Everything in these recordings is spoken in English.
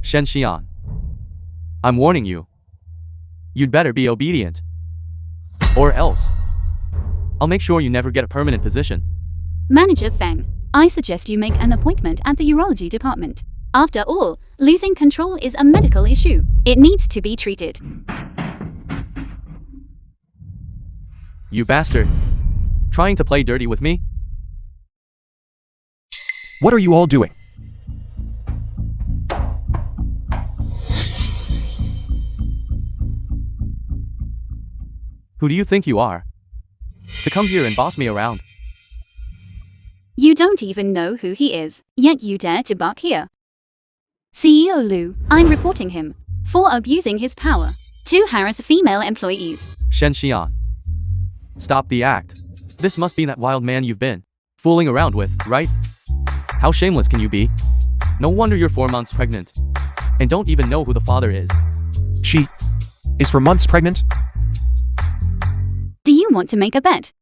Shen Xian, I'm warning you. You'd better be obedient. Or else, I'll make sure you never get a permanent position. Manager Feng, I suggest you make an appointment at the urology department. After all, losing control is a medical issue. It needs to be treated. You bastard. Trying to play dirty with me? What are you all doing? Who do you think you are? To come here and boss me around? You don't even know who he is, yet you dare to bark here. CEO Liu, I'm reporting him for abusing his power to harass female employees. Shen Xian. Stop the act. This must be that wild man you've been fooling around with, right? How shameless can you be? No wonder you're 4 months pregnant. And don't even know who the father is. She is 4 months pregnant? Do you want to make a bet?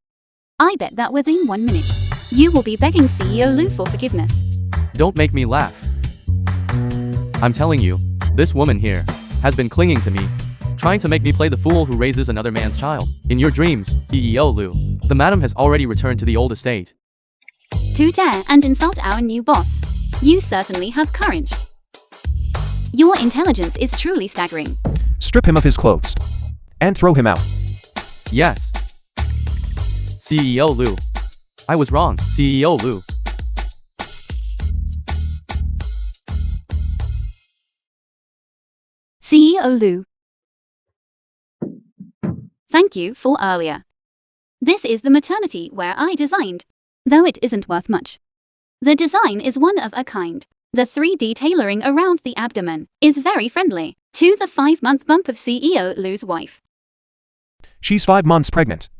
I bet that within 1 minute, you will be begging CEO Liu for forgiveness. Don't make me laugh. I'm telling you, this woman here has been clinging to me, trying to make me play the fool who raises another man's child. In your dreams, CEO Liu, the madam has already returned to the old estate. To dare and insult our new boss. You certainly have courage. Your intelligence is truly staggering. Strip him of his clothes and throw him out. Yes. CEO Liu. I was wrong, CEO Liu. CEO Liu. Thank you for earlier. This is the maternity where I designed, though it isn't worth much. The design is one of a kind. The 3D tailoring around the abdomen is very friendly to the 5-month bump of CEO Liu's wife. She's 5 months pregnant.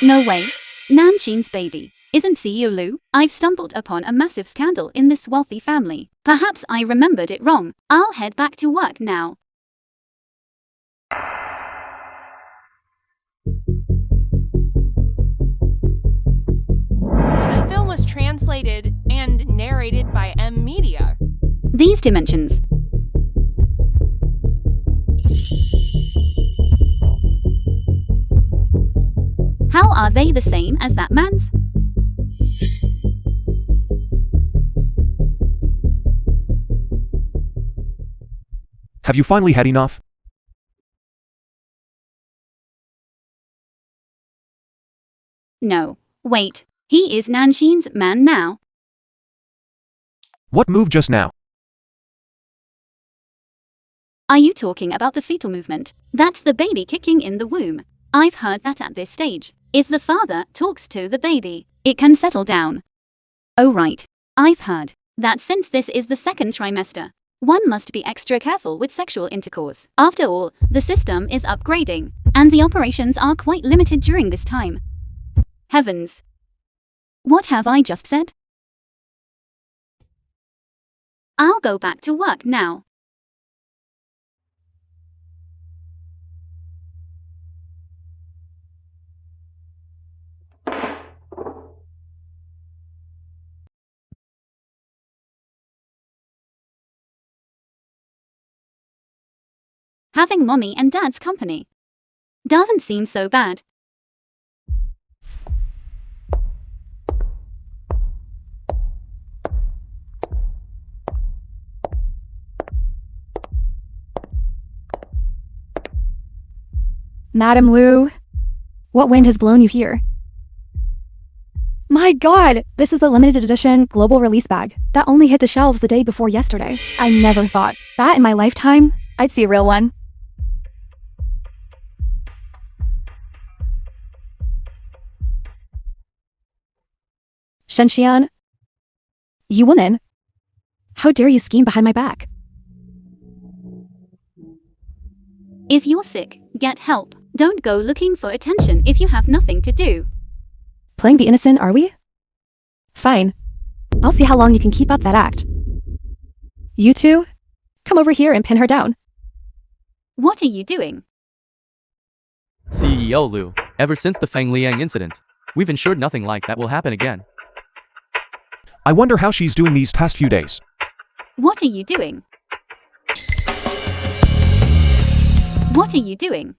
No way. Nanshin's baby isn't CEO Liu. I've stumbled upon a massive scandal in this wealthy family. Perhaps I remembered it wrong. I'll head back to work now. The film was translated and narrated by M Media. These dimensions. How are they the same as that man's? Have you finally had enough? No. Wait. He is Nanshin's man now. What moved just now? Are you talking about the fetal movement? That's the baby kicking in the womb. I've heard that at this stage, if the father talks to the baby, it can settle down. Oh right. I've heard that since this is the 2nd trimester, one must be extra careful with sexual intercourse. After all, the system is upgrading, and the operations are quite limited during this time. Heavens. What have I just said? I'll go back to work now. Having mommy and dad's company doesn't seem so bad. Madam Liu, what wind has blown you here? My god, this is the limited edition global release bag that only hit the shelves the day before yesterday. I never thought that in my lifetime I'd see a real one. Shen Xian, you woman, how dare you scheme behind my back? If you're sick, get help. Don't go looking for attention if you have nothing to do. Playing the innocent, are we? Fine. I'll see how long you can keep up that act. You two? Come over here and pin her down. What are you doing? CEO Lu, ever since the Fang Liang incident, we've ensured nothing like that will happen again. I wonder how she's doing these past few days. What are you doing? What are you doing?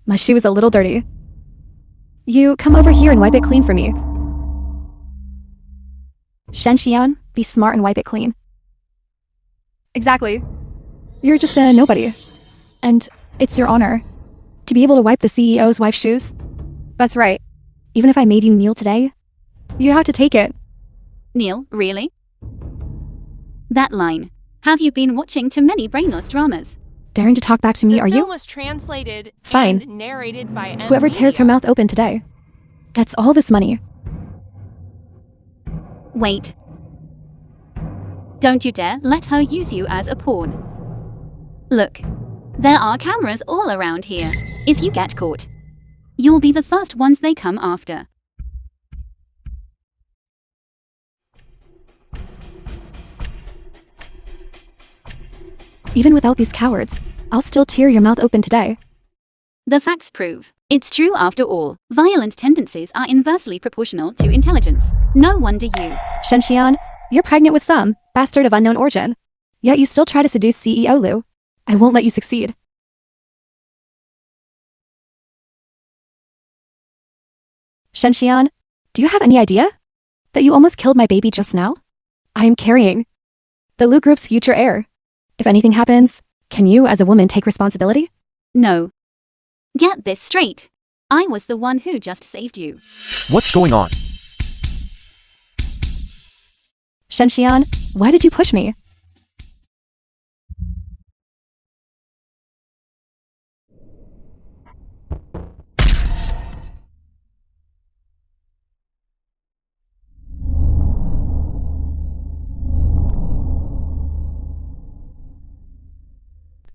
My shoe is a little dirty. You come over here and wipe it clean for me. Shen Xian, be smart and wipe it clean. Exactly. You're just a nobody. And it's your honor to be able to wipe the CEO's wife's shoes. That's right. Even if I made you kneel today, you have to take it. Neil, really? That line. Have you been watching too many brainless dramas? Daring to talk back to me, are The film you? was translated Fine. and narrated by M. Whoever tears her Media. mouth open today gets all this money. Wait. Don't you dare let her use you as a pawn. Look, there are cameras all around here. If you get caught, you'll be the first ones they come after. Even without these cowards, I'll still tear your mouth open today. The facts prove it's true after all. Violent tendencies are inversely proportional to intelligence. No wonder you. Shen Xian, you're pregnant with some bastard of unknown origin. Yet you still try to seduce CEO Lu. I won't let you succeed. Shen Xian, do you have any idea that you almost killed my baby just now? I am carrying the Lu Group's future heir. If anything happens, can you as a woman take responsibility? No. Get this straight. I was the one who just saved you. What's going on? Shen Xian, why did you push me?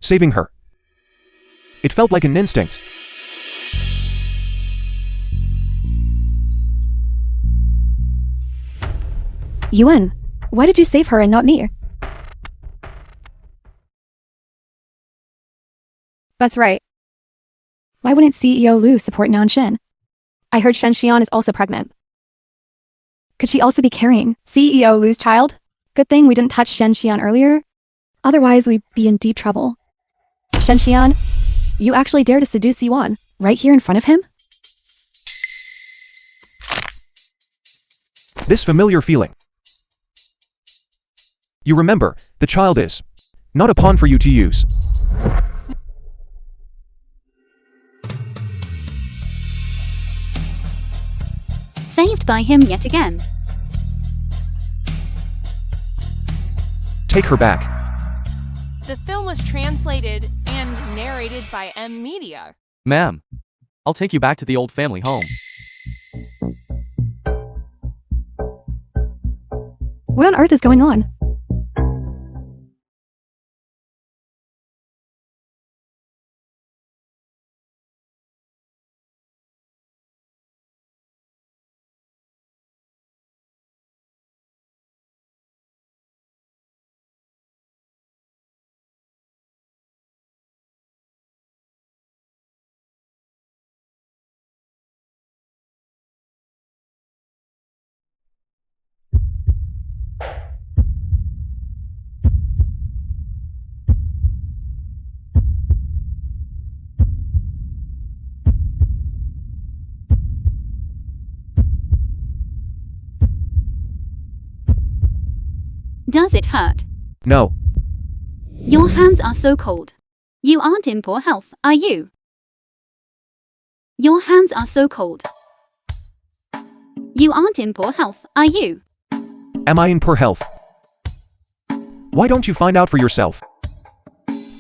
Saving her. It felt like an instinct. Yuan, why did you save her and not me? That's right. Why wouldn't CEO Lu support Nanshin? I heard Shen Xian is also pregnant. Could she also be carrying CEO Lu's child? Good thing we didn't touch Shen Xian earlier. Otherwise, we'd be in deep trouble. Shen Xian, you actually dare to seduce Yuan right here in front of him? This familiar feeling. You remember, the child is not a pawn for you to use. Saved by him yet again. Take her back. The film was translated and narrated by M. Media. Ma'am, I'll take you back to the old family home. What on earth is going on? Does it hurt? No. Your hands are so cold. You aren't in poor health, are you? Your hands are so cold. You aren't in poor health, are you? Am I in poor health? Why don't you find out for yourself?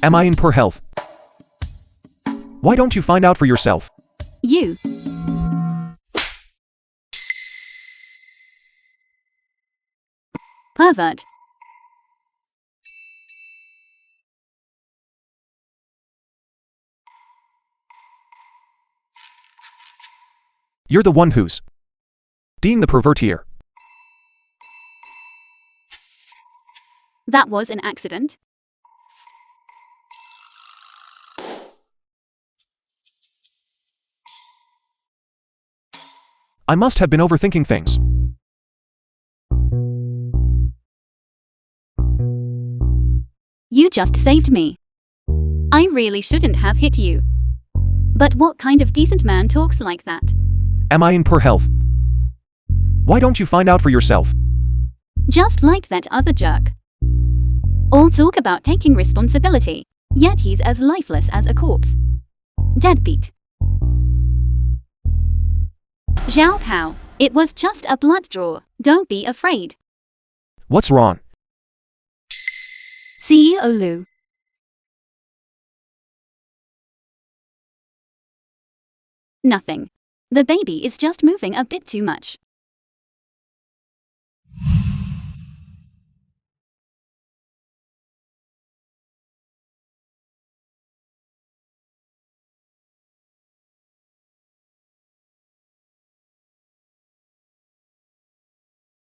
Am I in poor health? Why don't you find out for yourself? You. Pervert. You're the one who's Being the pervert here. That was an accident. I must have been overthinking things. You just saved me. I really shouldn't have hit you. But what kind of decent man talks like that? Am I in poor health? Why don't you find out for yourself? Just like that other jerk. All talk about taking responsibility, yet he's as lifeless as a corpse. Deadbeat. Zhao Pao, it was just a blood draw. Don't be afraid. What's wrong? CEO Lu. Nothing. The baby is just moving a bit too much.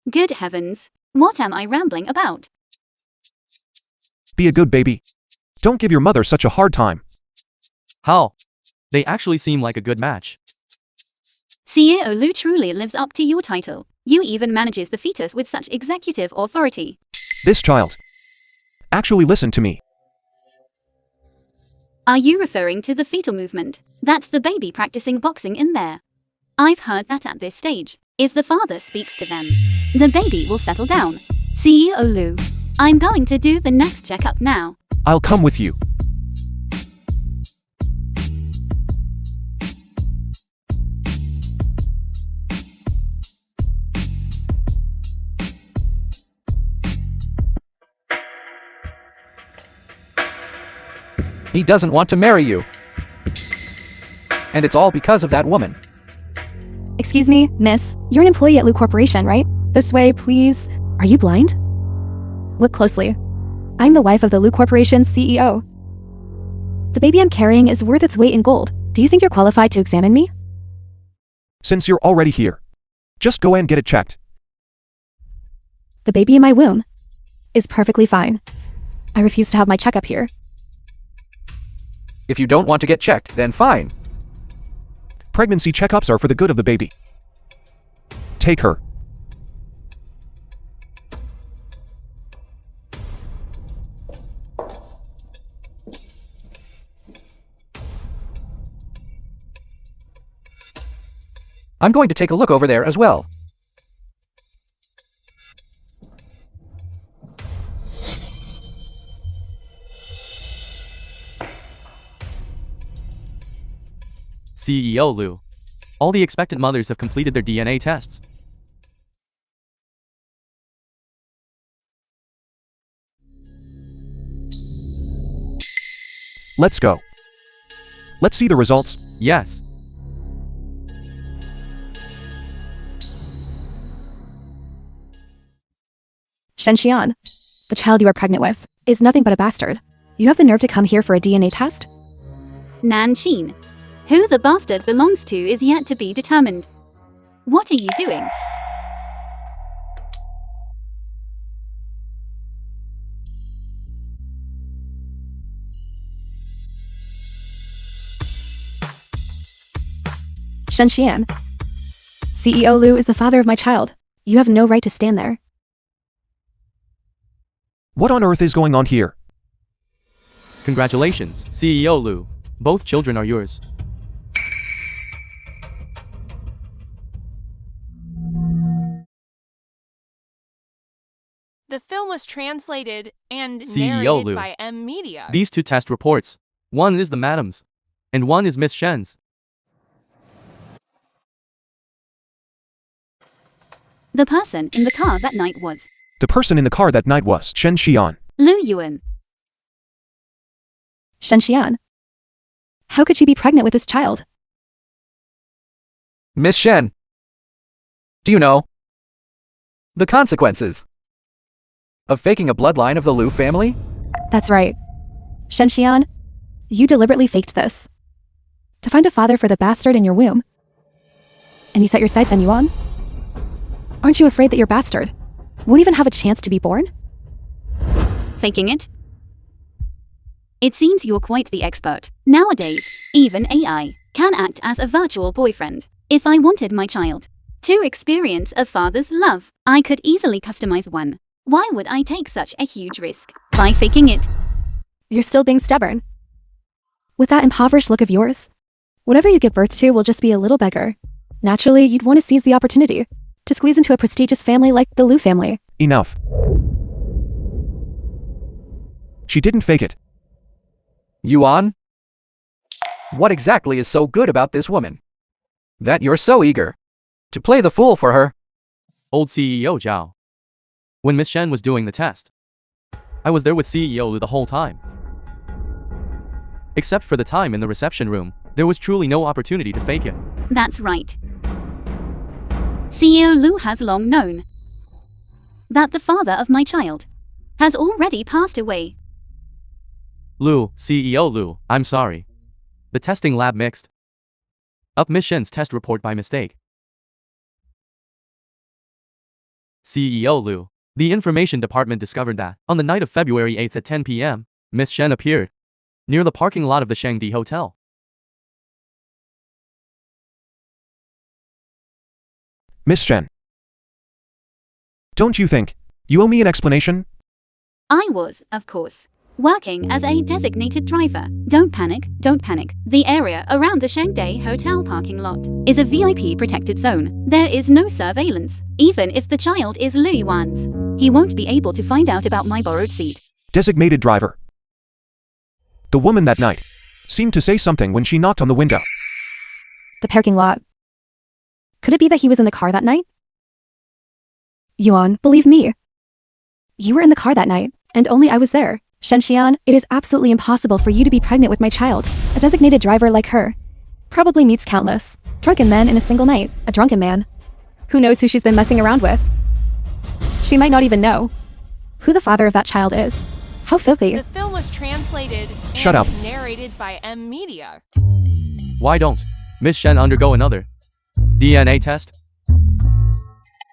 Good heavens, what am I rambling about? Be a good baby. Don't give your mother such a hard time. How? They actually seem like a good match. CEO Lu truly lives up to your title. You even manages the fetus with such executive authority. This child. Actually listen to me. Are you referring to the fetal movement? That's the baby practicing boxing in there. I've heard that at this stage. If the father speaks to them, the baby will settle down. CEO Lu, I'm going to do the next checkup now. I'll come with you. He doesn't want to marry you. And it's all because of that woman. Excuse me, miss. You're an employee at Lu Corporation, right? This way, please. Are you blind? Look closely. I'm the wife of the Lu Corporation's CEO. The baby I'm carrying is worth its weight in gold. Do you think you're qualified to examine me? Since you're already here, just go and get it checked. The baby in my womb is perfectly fine. I refuse to have my checkup here. If you don't want to get checked, then fine. Pregnancy checkups are for the good of the baby. Take her. I'm going to take a look over there as well. CEO Lu. All the expectant mothers have completed their DNA tests. Let's go. Let's see the results. Yes. Shenxian, the child you are pregnant with, is nothing but a bastard. You have the nerve to come here for a DNA test? Nanqin. Who the bastard belongs to is yet to be determined. What are you doing? Shenxian. CEO Lu is the father of my child. You have no right to stand there. What on earth is going on here? Congratulations, CEO Lu. Both children are yours. The film was translated and CEO narrated Lu. by M Media. These two test reports. One is the madam's, and one is Miss Shen's. The person in the car that night was The person in the car that night was Shen Xian. Lu Yuan. Shenxian. How could she be pregnant with this child? Miss Shen. Do you know the consequences of faking a bloodline of the Lu family? That's right. Shenxian, you deliberately faked this. To find a father for the bastard in your womb. And you set your sights on Yuan? Aren't you afraid that your bastard won't even have a chance to be born? Faking it? It seems you're quite the expert. Nowadays, even AI can act as a virtual boyfriend. If I wanted my child to experience a father's love, I could easily customize one. Why would I take such a huge risk by faking it? You're still being stubborn. With that impoverished look of yours, whatever you give birth to will just be a little beggar. Naturally, you'd want to seize the opportunity to squeeze into a prestigious family like the Liu family. Enough. She didn't fake it. Yuan? What exactly is so good about this woman that you're so eager to play the fool for her? Old CEO Zhao. When Miss Shen was doing the test, I was there with CEO Lu the whole time. Except for the time in the reception room, there was truly no opportunity to fake it. That's right. CEO Lu has long known that the father of my child has already passed away. Lu, CEO Lu, I'm sorry. The testing lab mixed up Miss Shen's test report by mistake. CEO Lu, the information department discovered that, on the night of February 8th at 10 p.m., Miss Shen appeared near the parking lot of the Shangdi Hotel. Miss Shen. Don't you think you owe me an explanation? I was, of course, working as a designated driver. Don't panic, don't panic. The area around the Shangdi Hotel parking lot is a VIP protected zone. There is no surveillance. Even if the child is Lu Yuan's, he won't be able to find out about my borrowed seat. Designated driver. The woman that night seemed to say something when she knocked on the window. The parking lot. Could it be that he was in the car that night? Yuan, believe me. You were in the car that night, and only I was there. Shenxian, it is absolutely impossible for you to be pregnant with my child. A designated driver like her probably meets countless drunken men in a single night. A drunken man. Who knows who she's been messing around with? She might not even know who the father of that child is. How filthy. The film was translated Shut and up. narrated by M Media. Why don't Miss Shen undergo another DNA test?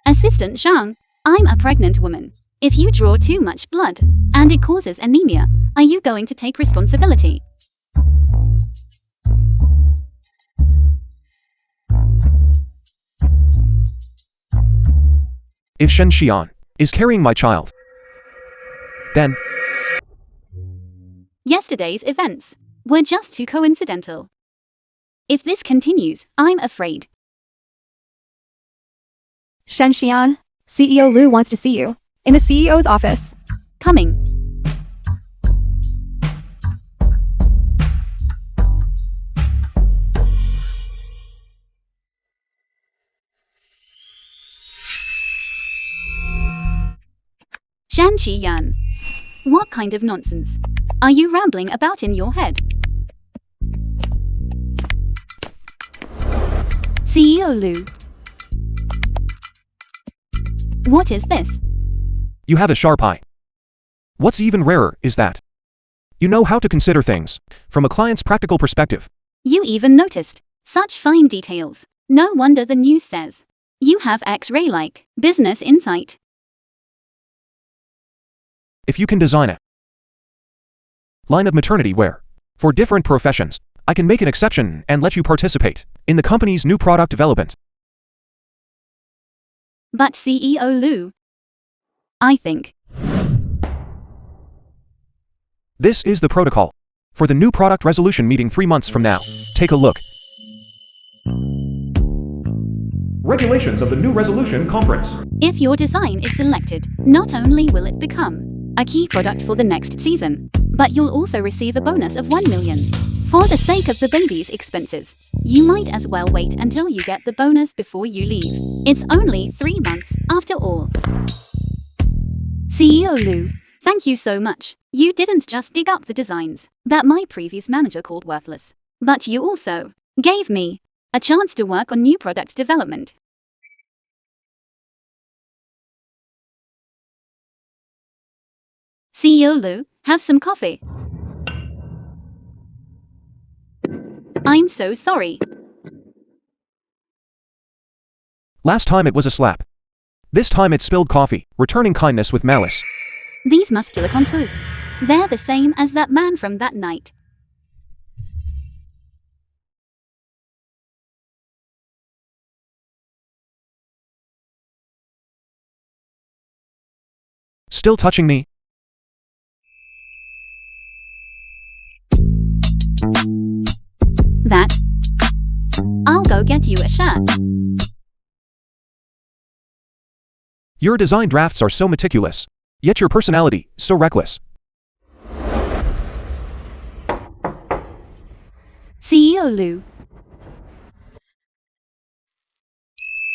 Assistant Zhang, I'm a pregnant woman. If you draw too much blood and it causes anemia, are you going to take responsibility? If Shen Xian is carrying my child, then Yesterday's events were just too coincidental. If this continues, I'm afraid. Shenxian, CEO Lu wants to see you in the CEO's office. Coming. Shan Qiyan. What kind of nonsense are you rambling about in your head? CEO Lu. What is this? you have a sharp eye. What's even rarer is that you know how to consider things from a client's practical perspective. You even noticed such fine details. No wonder the news says you have X-ray-like business insight. If you can design a line of maternity wear for different professions, I can make an exception and let you participate in the company's new product development. But CEO Lu, I think This is the protocol for the new product resolution meeting 3 months from now. Take a look. Regulations of the new resolution conference. if your design is selected, not only will it become a key product for the next season, but you'll also receive a bonus of 1 million. For the sake of the baby's expenses, you might as well wait until you get the bonus before you leave. It's only 3 months, after all. CEO Lu, thank you so much. You didn't just dig up the designs that my previous manager called worthless, but you also gave me a chance to work on new product development. CEO Lu, have some coffee. I'm so sorry. Last time it was a slap. This time it spilled coffee, returning kindness with malice. These muscular contours. They're the same as that man from that night. Still touching me? That. I'll go get you a shirt. Your design drafts are so meticulous. Yet your personality, so reckless. CEO Lou.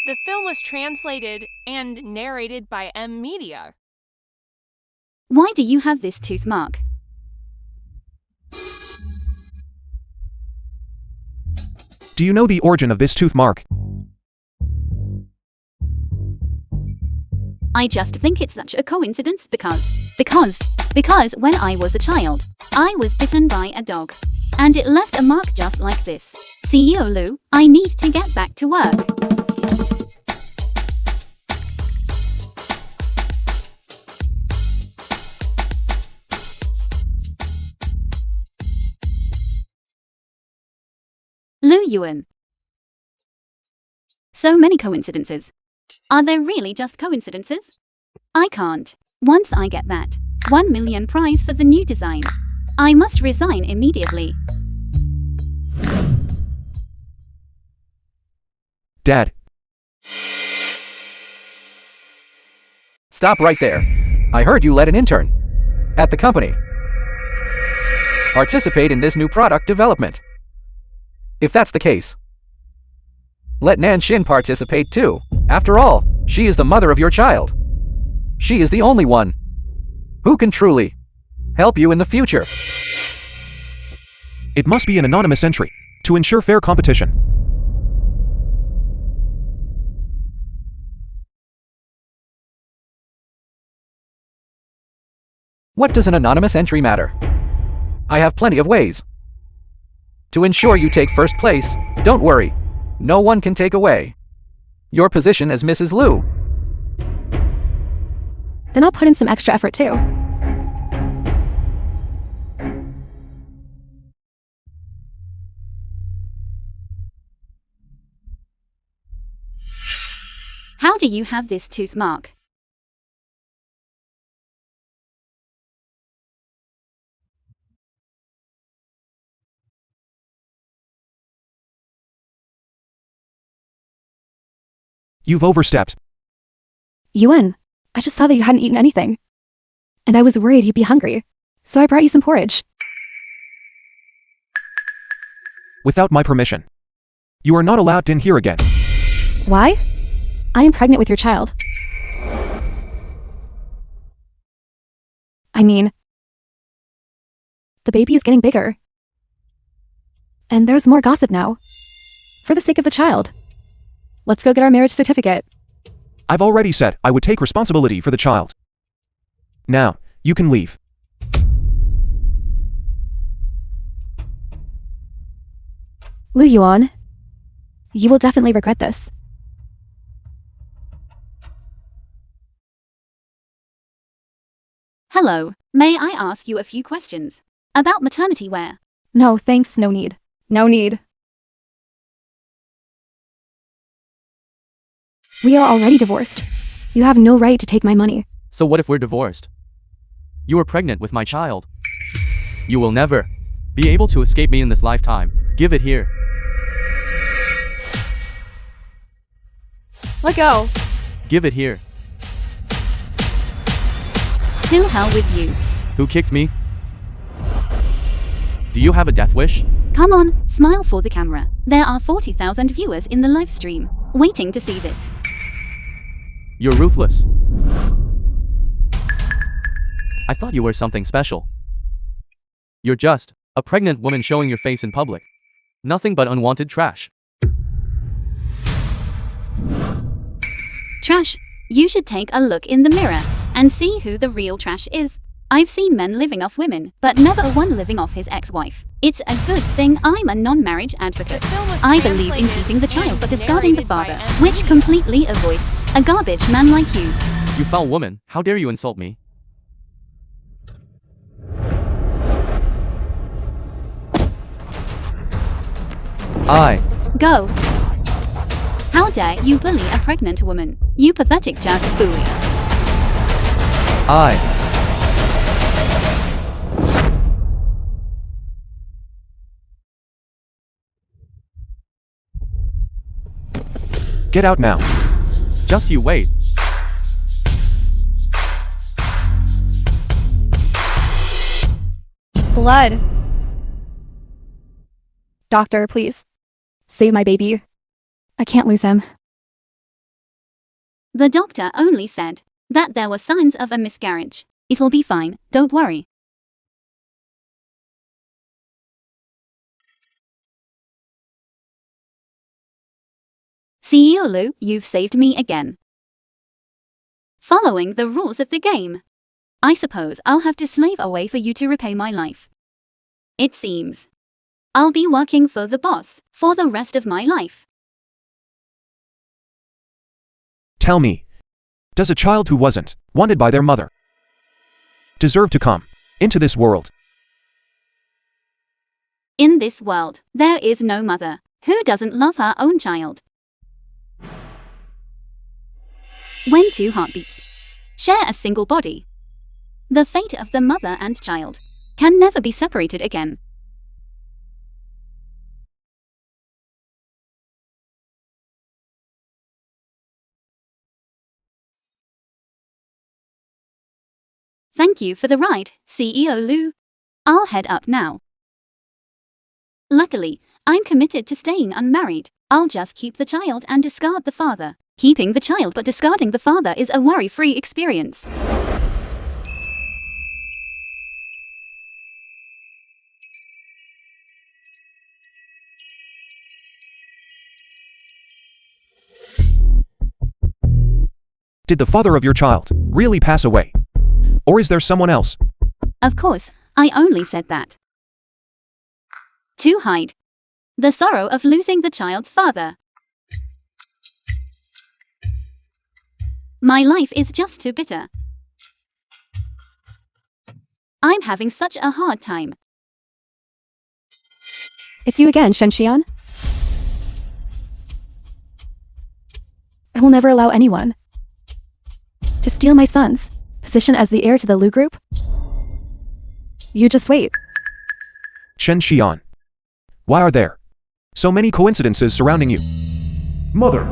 The film was translated and narrated by M Media. Why do you have this tooth mark? Do you know the origin of this tooth mark? I just think it's such a coincidence because when I was a child, I was bitten by a dog. And it left a mark just like this. CEO Lou, I need to get back to work. Lou Yuan. So many coincidences. Are they really just coincidences? I can't. Once I get that 1 million prize for the new design, I must resign immediately. Dad. Stop right there. I heard you let an intern at the company participate in this new product development. If that's the case, let Nanshin participate too. After all, she is the mother of your child. She is the only one who can truly help you in the future. It must be an anonymous entry to ensure fair competition. What does an anonymous entry matter? I have plenty of ways to ensure you take first place. Don't worry, no one can take away your position as Mrs. Liu. Then I'll put in some extra effort too. How do you have this tooth mark? You've overstepped. Yuan, I just saw that you hadn't eaten anything. And I was worried you'd be hungry. So I brought you some porridge. Without my permission. You are not allowed in here again. Why? I am pregnant with your child. I mean, the baby is getting bigger. And there's more gossip now. For the sake of the child. Let's go get our marriage certificate. I've already said I would take responsibility for the child. Now, you can leave. Lu Yuan, you will definitely regret this. Hello, may I ask you a few questions about maternity wear? No, thanks, no need. No need. We are already divorced. You have no right to take my money. So what if we're divorced? You are pregnant with my child. You will never be able to escape me in this lifetime. Give it here. Let go. Give it here. To hell with you. Who kicked me? Do you have a death wish? Come on, smile for the camera. There are 40,000 viewers in the live stream, waiting to see this. You're ruthless. I thought you were something special. You're just a pregnant woman showing your face in public. Nothing but unwanted trash. Trash. You should take a look in the mirror and see who the real trash is. I've seen men living off women, but never one living off his ex-wife. It's a good thing I'm a non-marriage advocate. The film was I believe in translated keeping the child and but discarding the narrated by father, M. which Media. completely avoids a garbage man like you. You foul woman, how dare you insult me? Go. How dare you bully a pregnant woman? You pathetic jerk bully. Get out now. Just you wait. Blood. Doctor, please. Save my baby. I can't lose him. The doctor only said that there were signs of a miscarriage. It'll be fine, don't worry. CEO Lu, you've saved me again. Following the rules of the game, I suppose I'll have to slave away for you to repay my life. It seems I'll be working for the boss for the rest of my life. Tell me, does a child who wasn't wanted by their mother deserve to come into this world? In this world, there is no mother who doesn't love her own child. When two heartbeats share a single body, the fate of the mother and child can never be separated again. Thank you for the ride, CEO Lu. I'll head up now. Luckily, I'm committed to staying unmarried. I'll just keep the child and discard the father. Keeping the child but discarding the father is a worry-free experience. Did the father of your child really pass away? Or is there someone else? Of course, I only said that to hide the sorrow of losing the child's father. My life is just too bitter. I'm having such a hard time. It's you again, Shenxian. I will never allow anyone to steal my son's position as the heir to the Lu Group. You just wait. Shen Xian. Why are there so many coincidences surrounding you? Mother.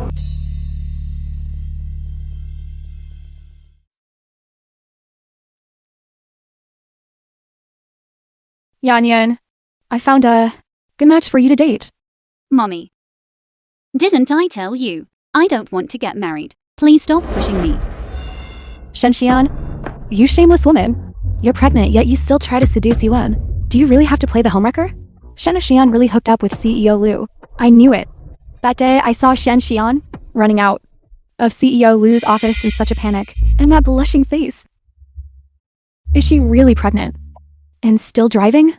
Yan Yan, I found a good match for you to date. Mommy, didn't I tell you? I don't want to get married. Please stop pushing me. Shenxian, you shameless woman. You're pregnant, yet you still try to seduce Yuan. Do you really have to play the homewrecker? Shen Xian really hooked up with CEO Lu. I knew it. That day, I saw Shen Xian running out of CEO Lu's office in such a panic, and that blushing face. Is she really pregnant? And still driving?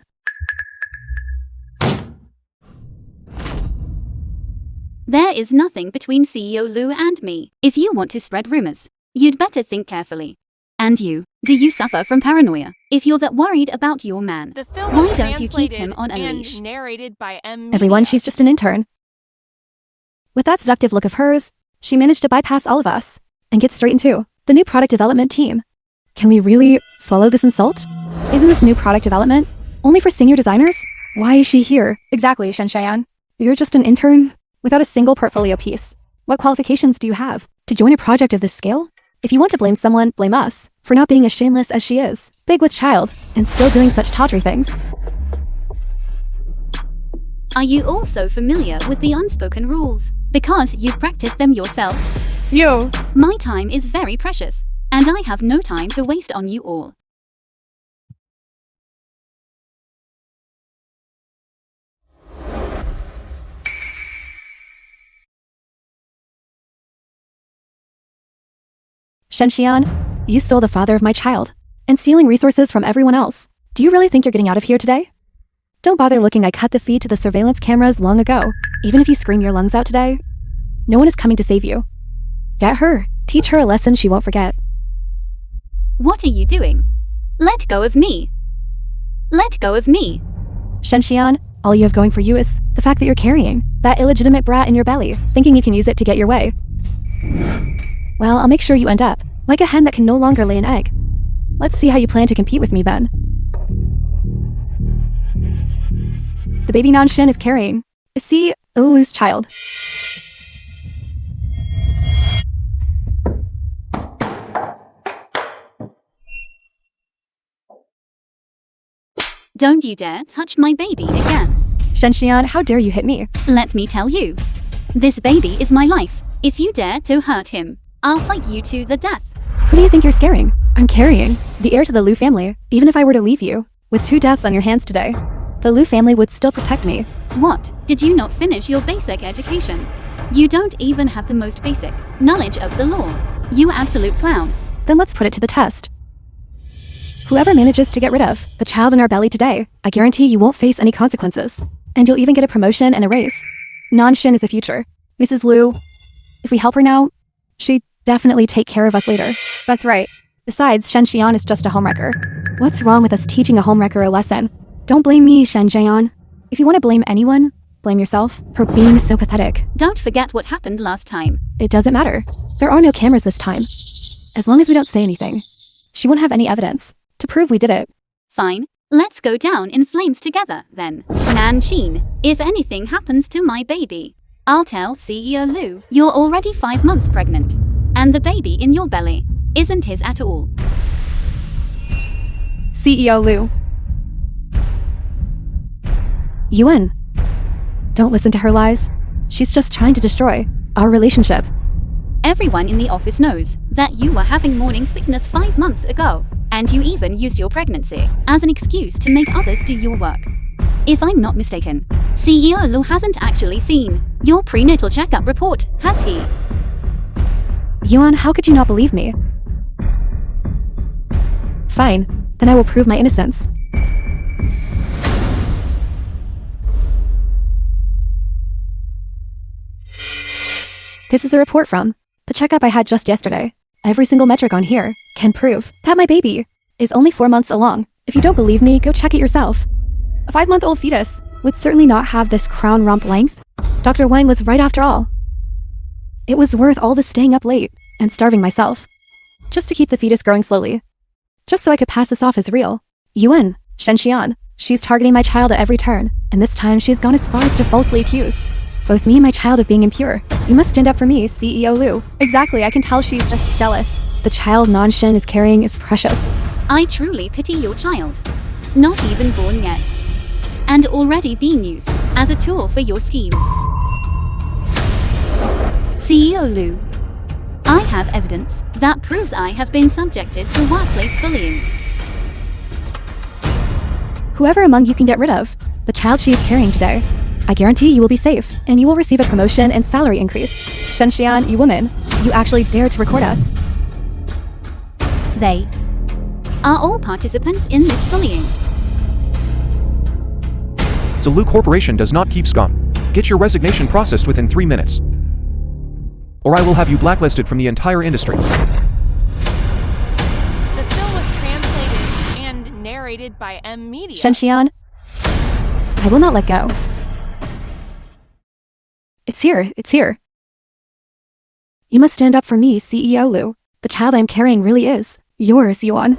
There is nothing between CEO Lu and me. If you want to spread rumors, you'd better think carefully. And you, do you suffer from paranoia? If you're that worried about your man, The film why was don't you keep translated him on a and leash? narrated by M. Everyone, Media. she's just an intern. With that seductive look of hers, she managed to bypass all of us and get straight into the new product development team. Can we really swallow this insult? Isn't this new product development only for senior designers? Why is she here? Exactly, Shen Xian. You're just an intern without a single portfolio piece. What qualifications do you have to join a project of this scale? If you want to blame someone, blame us for not being as shameless as she is, big with child, and still doing such tawdry things. Are you also familiar with the unspoken rules? Because you've practiced them yourselves. You. My time is very precious, and I have no time to waste on you all. Shen Xian, you stole the father of my child. and stealing resources from everyone else. Do you really think you're getting out of here today? Don't bother looking. I cut the feed to the surveillance cameras long ago. Even if you scream your lungs out today, no one is coming to save you. Get her. Teach her a lesson she won't forget. What are you doing? Let go of me. Let go of me. Shenxian, all you have going for you is the fact that you're carrying that illegitimate brat in your belly, thinking you can use it to get your way. Well, I'll make sure you end up like a hen that can no longer lay an egg. Let's see how you plan to compete with me then. The baby Nanshin is carrying a CEO's child. Don't you dare touch my baby again. Shenxian, how dare you hit me? Let me tell you. This baby is my life. If you dare to hurt him, I'll fight you to the death. Who do you think you're scaring? I'm carrying the heir to the Liu family. Even if I were to leave you with 2 deaths on your hands today, the Liu family would still protect me. What? Did you not finish your basic education? You don't even have the most basic knowledge of the law. You absolute clown. Then let's put it to the test. Whoever manages to get rid of the child in our belly today, I guarantee you won't face any consequences. And you'll even get a promotion and a raise. Nanshin is the future. Mrs. Liu, if we help her now, she'd definitely take care of us later. That's right. Besides, Shenxian is just a homewrecker. What's wrong with us teaching a homewrecker a lesson? Don't blame me, Shenxian. If you want to blame anyone, blame yourself for being so pathetic. Don't forget what happened last time. It doesn't matter. There are no cameras this time. As long as we don't say anything, she won't have any evidence to prove we did it. Fine. Let's go down in flames together, then. Nanshin, if anything happens to my baby, I'll tell CEO Liu you're already 5 months pregnant. And the baby in your belly isn't his at all. CEO Liu. Yuan. Don't listen to her lies. She's just trying to destroy our relationship. Everyone in the office knows that you were having morning sickness 5 months ago, and you even used your pregnancy as an excuse to make others do your work. If I'm not mistaken, CEO Liu hasn't actually seen your prenatal checkup report, has he? Yuan, how could you not believe me? Fine, then I will prove my innocence. This is the report from the checkup I had just yesterday. Every single metric on here can prove that my baby is only 4 months along. If you don't believe me, go check it yourself. A 5-month-old fetus would certainly not have this crown rump length. Dr. Wang was right after all. It was worth all the staying up late and starving myself, just to keep the fetus growing slowly, just so I could pass this off as real. Yuan, Shenxian, she's targeting my child at every turn, and this time she's gone as far as to falsely accuse both me and my child of being impure. You must stand up for me, CEO Liu. Exactly, I can tell she's just jealous. The child Nanshin is carrying is precious. I truly pity your child. Not even born yet. And already being used as a tool for your schemes. CEO Liu, I have evidence that proves I have been subjected to workplace bullying. Whoever among you can get rid of the child she is carrying today, I guarantee you will be safe, and you will receive a promotion and salary increase. Shenxian, you woman, you actually dare to record us. They are all participants in this bullying. The Liu Corporation does not keep scum. Get your resignation processed within 3 minutes, or I will have you blacklisted from the entire industry. The film was translated and narrated by M Media. Shenxian, I will not let go. It's here, it's here. You must stand up for me, CEO Liu. The child I'm carrying really is yours, Yuan.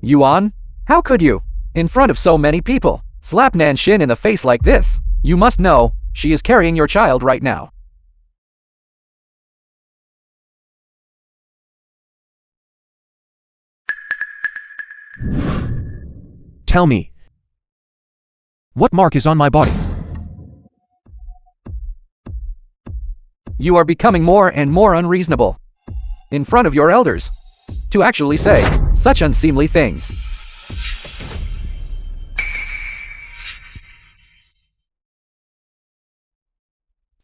Yuan? How could you? In front of so many people. Slap Nanshin in the face like this. You must know, she is carrying your child right now. Tell me, what mark is on my body? You are becoming more and more unreasonable. In front of your elders. To actually say such unseemly things.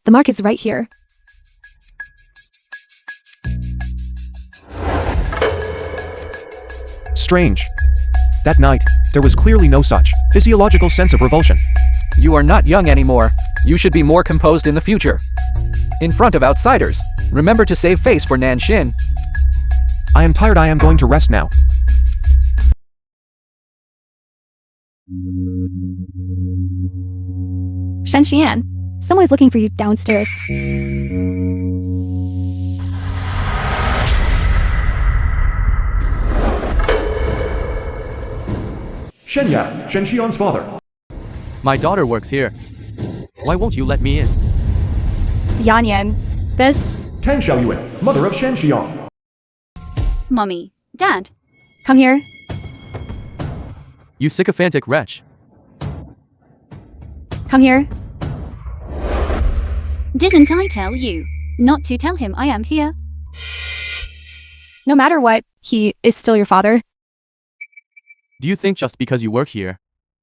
The mark is right here. Strange. That night, there was clearly no such physiological sense of revulsion. You are not young anymore. You should be more composed in the future. In front of outsiders, remember to save face for Nanshin. I am tired. I am going to rest now. Shenxian, someone is looking for you downstairs. Shenya, Shenxian's father. My daughter works here. Why won't you let me in? Yanyan, this. Tan Xiaoyuan, mother of Shenxian. Mommy, Dad, Come here. You sycophantic wretch. Come here. didn't I tell you not to tell him I am here? No matter what, he is still your father. Do you think just because you work here,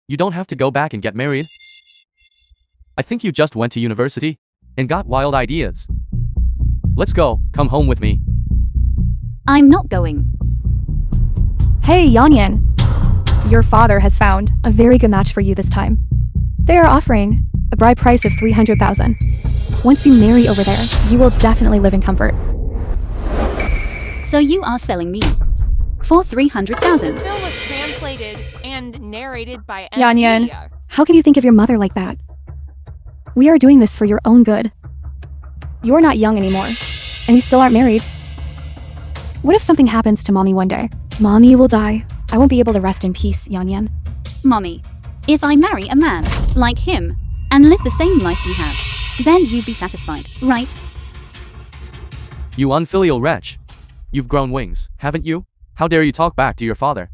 you don't have to go back and get married? I think you just went to university and got wild ideas. Let's go, come home with me. I'm not going. Hey, Yanyan. Your father has found a very good match for you this time. They are offering a bride price of 300,000. Once you marry over there, you will definitely live in comfort. So you are selling me for 300,000. The film was translated and narrated by Yanyan, Media. how can you think of your mother like that? We are doing this for your own good. You're not young anymore, and you still aren't married. What if something happens to Mommy one day? Mommy will die. I won't be able to rest in peace, Yanyan. Mommy, if I marry a man like him and live the same life you have, then you'd be satisfied, right? You unfilial wretch. You've grown wings, haven't you? How dare you talk back to your father?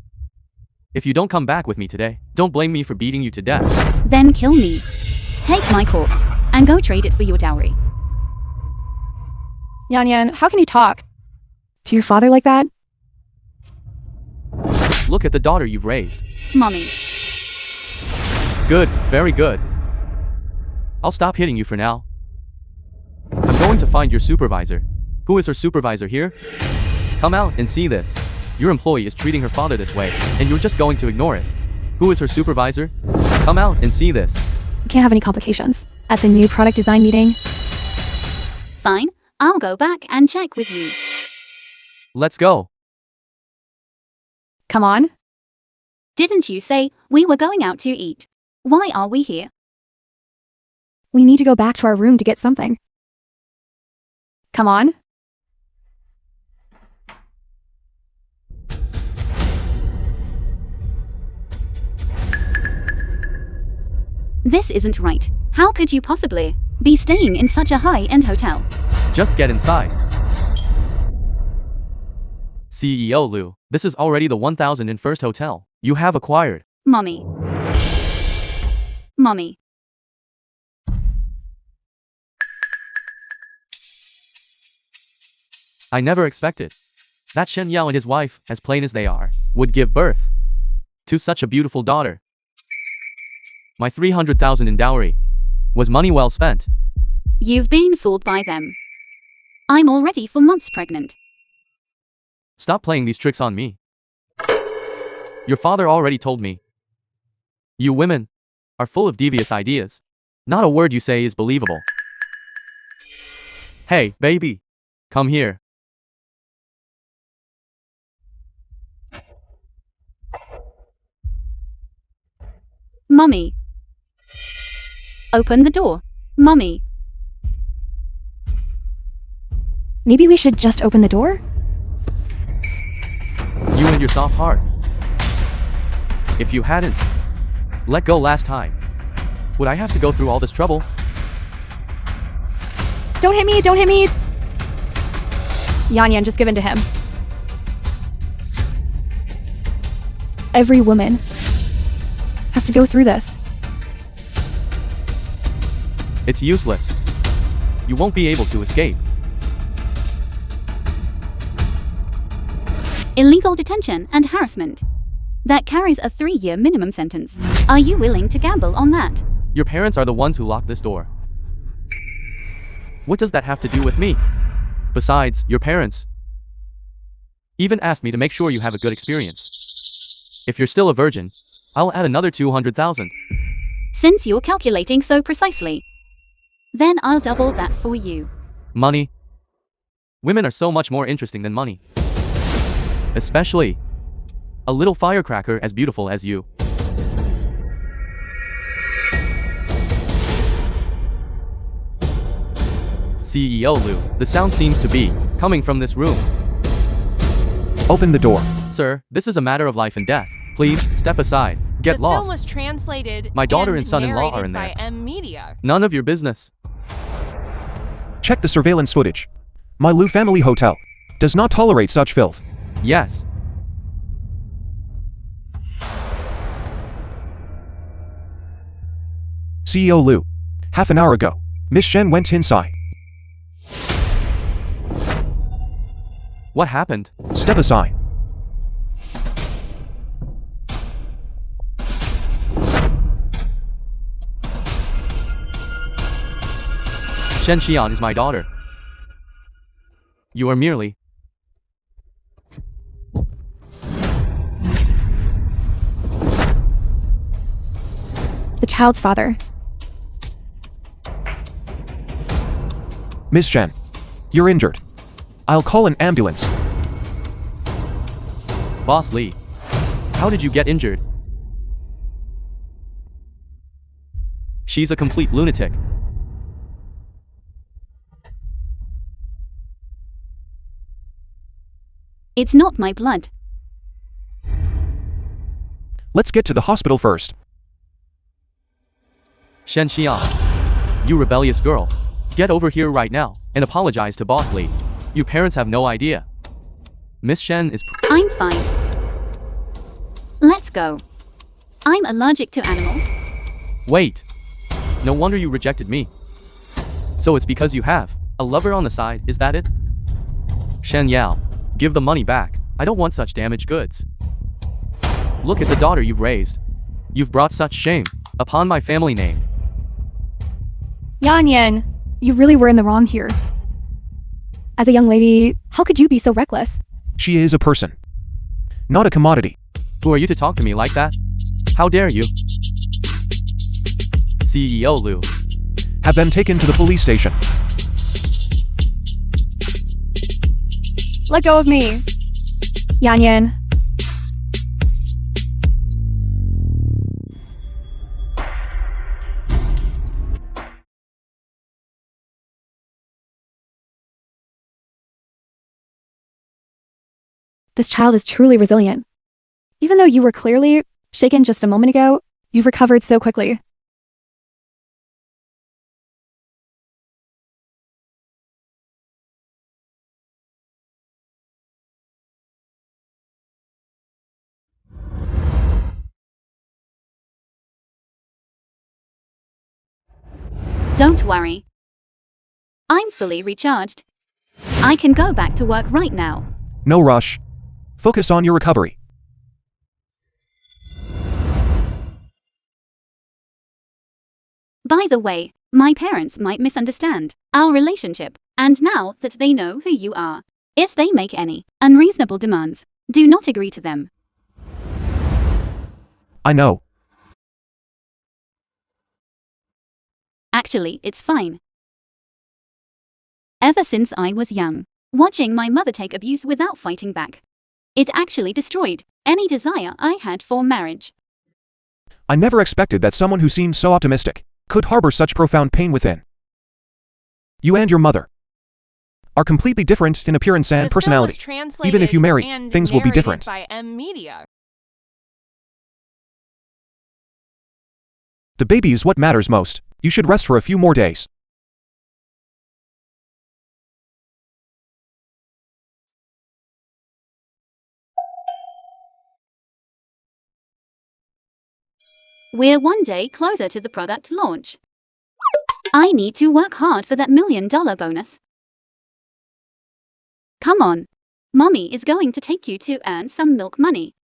If you don't come back with me today, don't blame me for beating you to death. Then kill me. Take my corpse and go trade it for your dowry. Yanyan, how can you talk to your father like that? Look at the daughter you've raised. Mommy, Good, very good. I'll stop hitting you for now. I'm going to find your supervisor. Who is her supervisor here? Come out and see this. Your employee is treating her father this way, and you're just going to ignore it. Who is her supervisor? Come out and see this. We can't have any complications. At the new product design meeting, fine. I'll go back and check with you. Let's go. come on. Didn't you say we were going out to eat? Why are we here? We need to go back to our room to get something. Come on. This isn't right. How could you possibly be staying in such a high-end hotel? Just get inside. CEO Liu, this is already the 1001st hotel you have acquired. Mommy. Mommy. I never expected that Shen Yao and his wife, as plain as they are, would give birth to such a beautiful daughter. My 300,000 in dowry was money well spent. You've been fooled by them. I'm already 4 months pregnant. Stop playing these tricks on me. Your father already told me. You women are full of devious ideas. Not a word you say is believable. Hey, baby. Come here. Mommy. Open the door. Mommy. Maybe we should just open the door? You and your soft heart. If you hadn't let go last time, would I have to go through all this trouble? Don't hit me! Don't hit me! Yanyan, just give in to him. Every woman has to go through this. It's useless. You won't be able to escape. Illegal detention and harassment. That carries a 3-year minimum sentence. Are you willing to gamble on that? Your parents are the ones who locked this door. What does that have to do with me? Besides, your parents even asked me to make sure you have a good experience. If you're still a virgin, I'll add another 200,000. Since you're calculating so precisely, then I'll double that for you. Money. Women are so much more interesting than money. Especially a little firecracker as beautiful as you. CEO Lou, the sound seems to be coming from this room. Open the door. Sir, this is a matter of life and death. Please, step aside. Get The lost. film was translated My daughter and son-in-law are in narrated there. by Media. None of your business. Check the surveillance footage. My Lou family hotel does not tolerate such filth. Yes. CEO Lou. Half an hour ago, Miss Shen went inside. What happened? Step aside. Shen Xian is my daughter. You are merely The child's father. Miss Shen, you're injured. I'll call an ambulance. Boss Lee. How did you get injured? She's a complete lunatic. It's not my blood. Let's get to the hospital first. Shen Xian. You rebellious girl. Get over here right now and apologize to Boss Lee. You parents have no idea. Miss Shen is I'm fine. Let's go. I'm allergic to animals. Wait. No wonder you rejected me. So it's because you have a lover on the side, is that it? Shen Yao, give the money back. I don't want such damaged goods. Look at the daughter you've raised. You've brought such shame upon my family name. Yan Yan, you really were in the wrong here. As a young lady, how could you be so reckless? She is a person, not a commodity. Who are you to talk to me like that? How dare you? CEO Liu. Have been taken to the police station. Let go of me. Yan Yan. This child is truly resilient. Even though you were clearly shaken just a moment ago, you've recovered so quickly. Don't worry. I'm fully recharged. I can go back to work right now. No rush. Focus on your recovery. By the way, my parents might misunderstand our relationship, and now that they know who you are, if they make any unreasonable demands, do not agree to them. I know. Actually, it's fine. Ever since I was young, watching my mother take abuse without fighting back, it actually destroyed any desire I had for marriage. I never expected that someone who seemed so optimistic could harbor such profound pain within. You and your mother are completely different in appearance and The film was personality. translated Even if you marry, and things will be narrated different. by Media. The baby is what matters most. You should rest for a few more days. We're one day closer to the product launch. I need to work hard for that $1 million bonus. Come on. Mommy is going to take you to earn some milk money.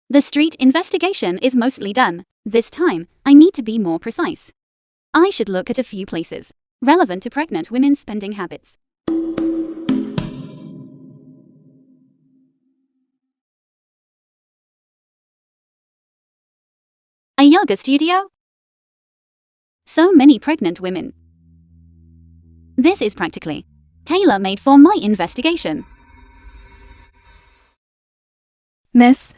The street investigation is mostly done. This time, I need to be more precise. I should look at a few places relevant to pregnant women's spending habits. yoga studio? So many pregnant women. This is practically tailor-made for my investigation. Miss,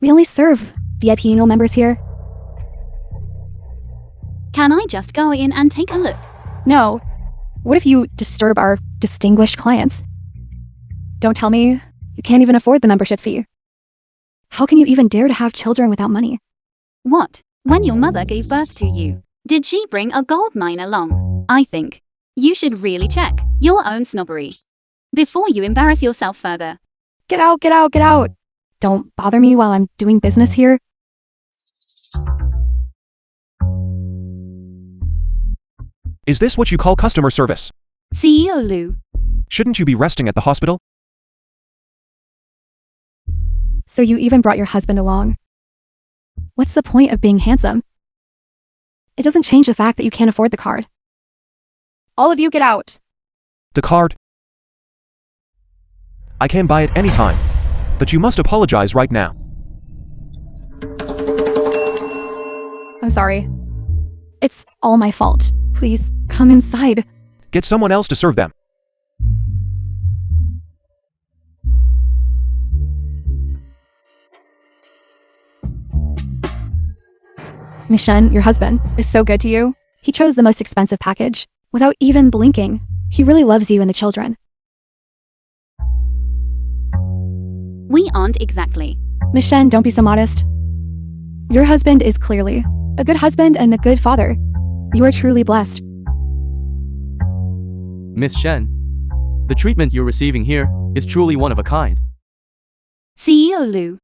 we only serve VIP members here. Can I just go in and take a look? No. What if you disturb our distinguished clients? Don't tell me you can't even afford the membership fee. How can you even dare to have children without money? What? When your mother gave birth to you, did she bring a gold mine along? I think you should really check your own snobbery before you embarrass yourself further. Get out, get out, get out. Don't bother me while I'm doing business here. Is this what you call customer service? CEO Lou. Shouldn't you be resting at the hospital? So you even brought your husband along. What's the point of being handsome? It doesn't change the fact that you can't afford the card. All of you get out. The card? I can buy it anytime, but you must apologize right now. I'm sorry. It's all my fault. Please, come inside. Get someone else to serve them. Michelle, your husband, is so good to you. He chose the most expensive package without even blinking. He really loves you and the children. We aren't exactly. Michelle, don't be so modest. Your husband is clearly a good husband and a good father. You are truly blessed. Miss Shen, the treatment you're receiving here is truly one of a kind. CEO Lou.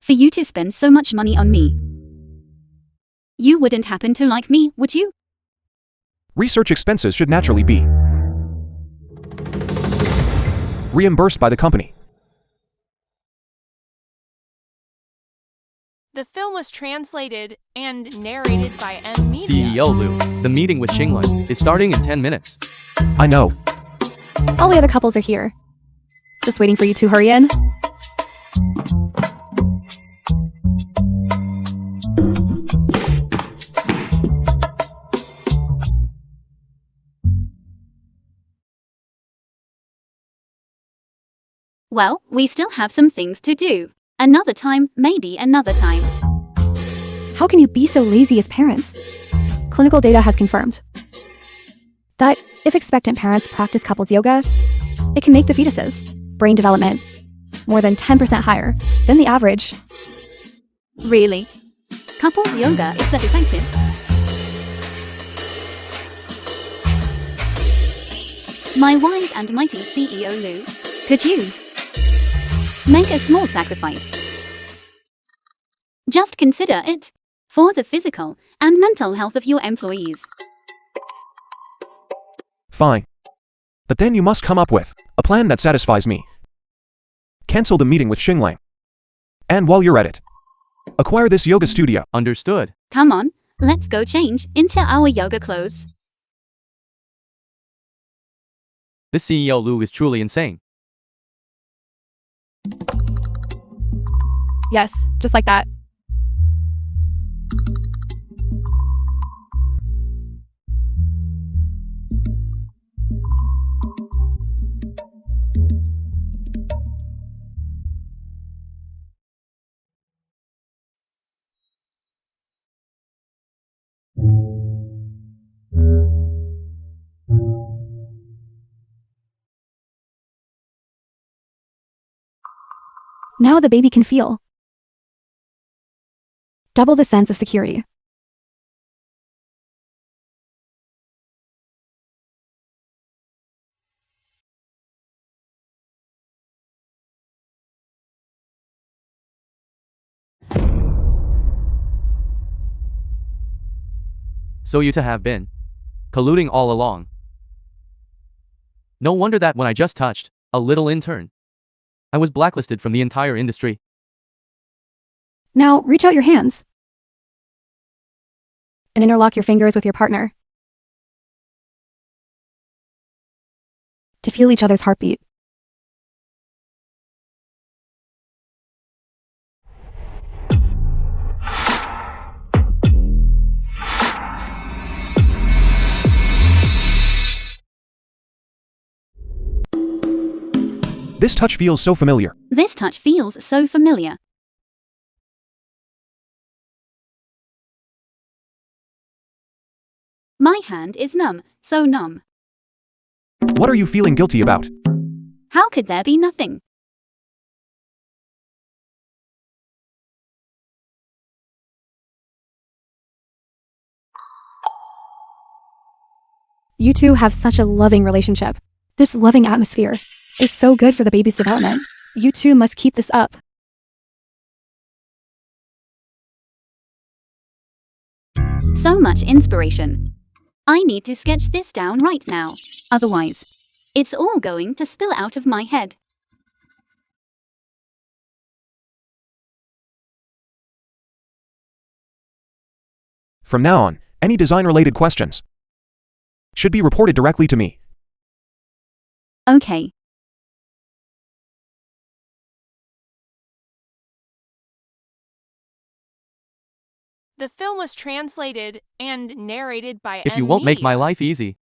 For you to spend so much money on me, you wouldn't happen to like me, would you? Research expenses should naturally be reimbursed by the company. The film was translated and narrated by M Media. CEO Lou, the meeting with Xinglan is starting in 10 minutes. I know. All the other couples are here. Just waiting for you to hurry in. Well, we still have some things to do. Another time, maybe another time. How can you be so lazy as parents? Clinical data has confirmed that if expectant parents practice couples yoga, it can make the fetuses' brain development more than 10% higher than the average. Really? Couples yoga is that effective? My wise and mighty CEO Lou, could you make a small sacrifice? Just consider it for the physical and mental health of your employees. Fine. But then you must come up with a plan that satisfies me. Cancel the meeting with Xinglang. And while you're at it, acquire this yoga studio. Understood. Come on, let's go change into our yoga clothes. This CEO Lou is truly insane. Yes, just like that. Now the baby can feel double the sense of security. So you to have been colluding all along. No wonder that when I just touched a little intern, I was blacklisted from the entire industry. Now reach out your hands and interlock your fingers with your partner to feel each other's heartbeat. This touch feels so familiar. This touch feels so familiar. My hand is numb, so numb. What are you feeling guilty about? How could there be nothing? You two have such a loving relationship. This loving atmosphere is so good for the baby's development. You two must keep this up. So much inspiration. I need to sketch this down right now. Otherwise, it's all going to spill out of my head. From now on, any design-related questions should be reported directly to me. Okay. The film was translated and narrated by If you won't make my life easy,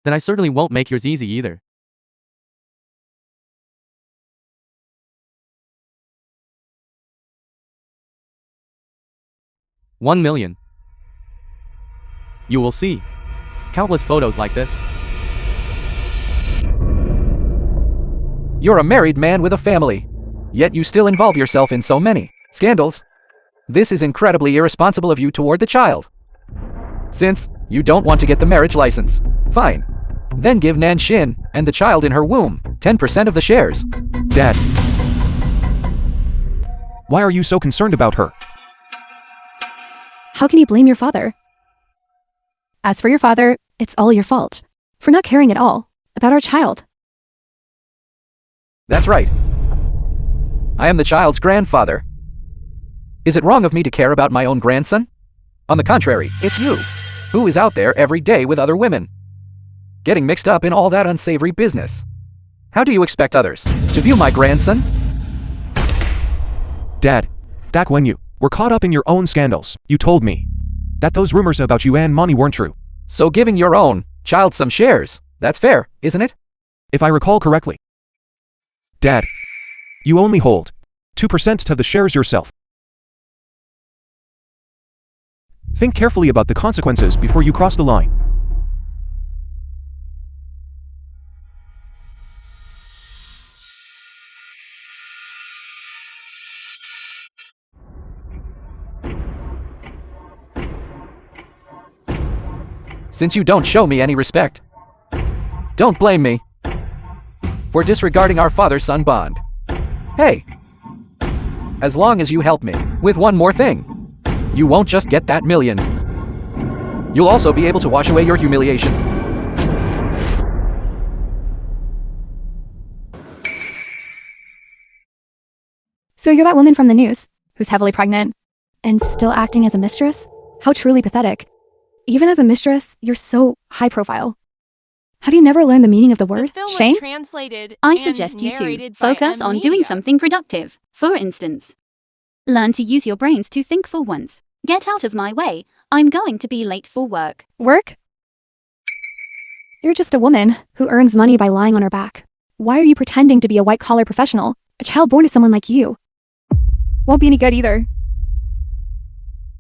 then I certainly won't make yours easy either. $1 million. You will see countless photos like this. You're a married man with a family, yet you still involve yourself in so many scandals. This is incredibly irresponsible of you toward the child. Since you don't want to get the marriage license, fine. Then give Nanshin and the child in her womb 10% of the shares. Dad. Why are you so concerned about her? How can you blame your father? As for your father, it's all your fault for not caring at all about our child. That's right. I am the child's grandfather. Is it wrong of me to care about my own grandson? On the contrary, it's you, who is out there every day with other women, getting mixed up in all that unsavory business. How do you expect others to view my grandson? Dad, back when you were caught up in your own scandals, you told me that those rumors about you and Mommy weren't true. So giving your own child some shares, that's fair, isn't it? If I recall correctly. Dad, you only hold 2% of the shares yourself. Think carefully about the consequences before you cross the line. Since you don't show me any respect, don't blame me for disregarding our father-son bond. Hey, as long as you help me with one more thing, you won't just get that $1 million. You'll also be able to wash away your humiliation. So you're that woman from the news who's heavily pregnant and still acting as a mistress? How truly pathetic. Even as a mistress, you're so high profile. Have you never learned the meaning of the The word film shame? was translated I and suggest you to narrated by focus on doing media. something productive. For instance, learn to use your brains to think for once. Get out of my way. I'm going to be late for work. Work? You're just a woman who earns money by lying on her back. Why are you pretending to be a white-collar professional? A child born to someone like you won't be any good either.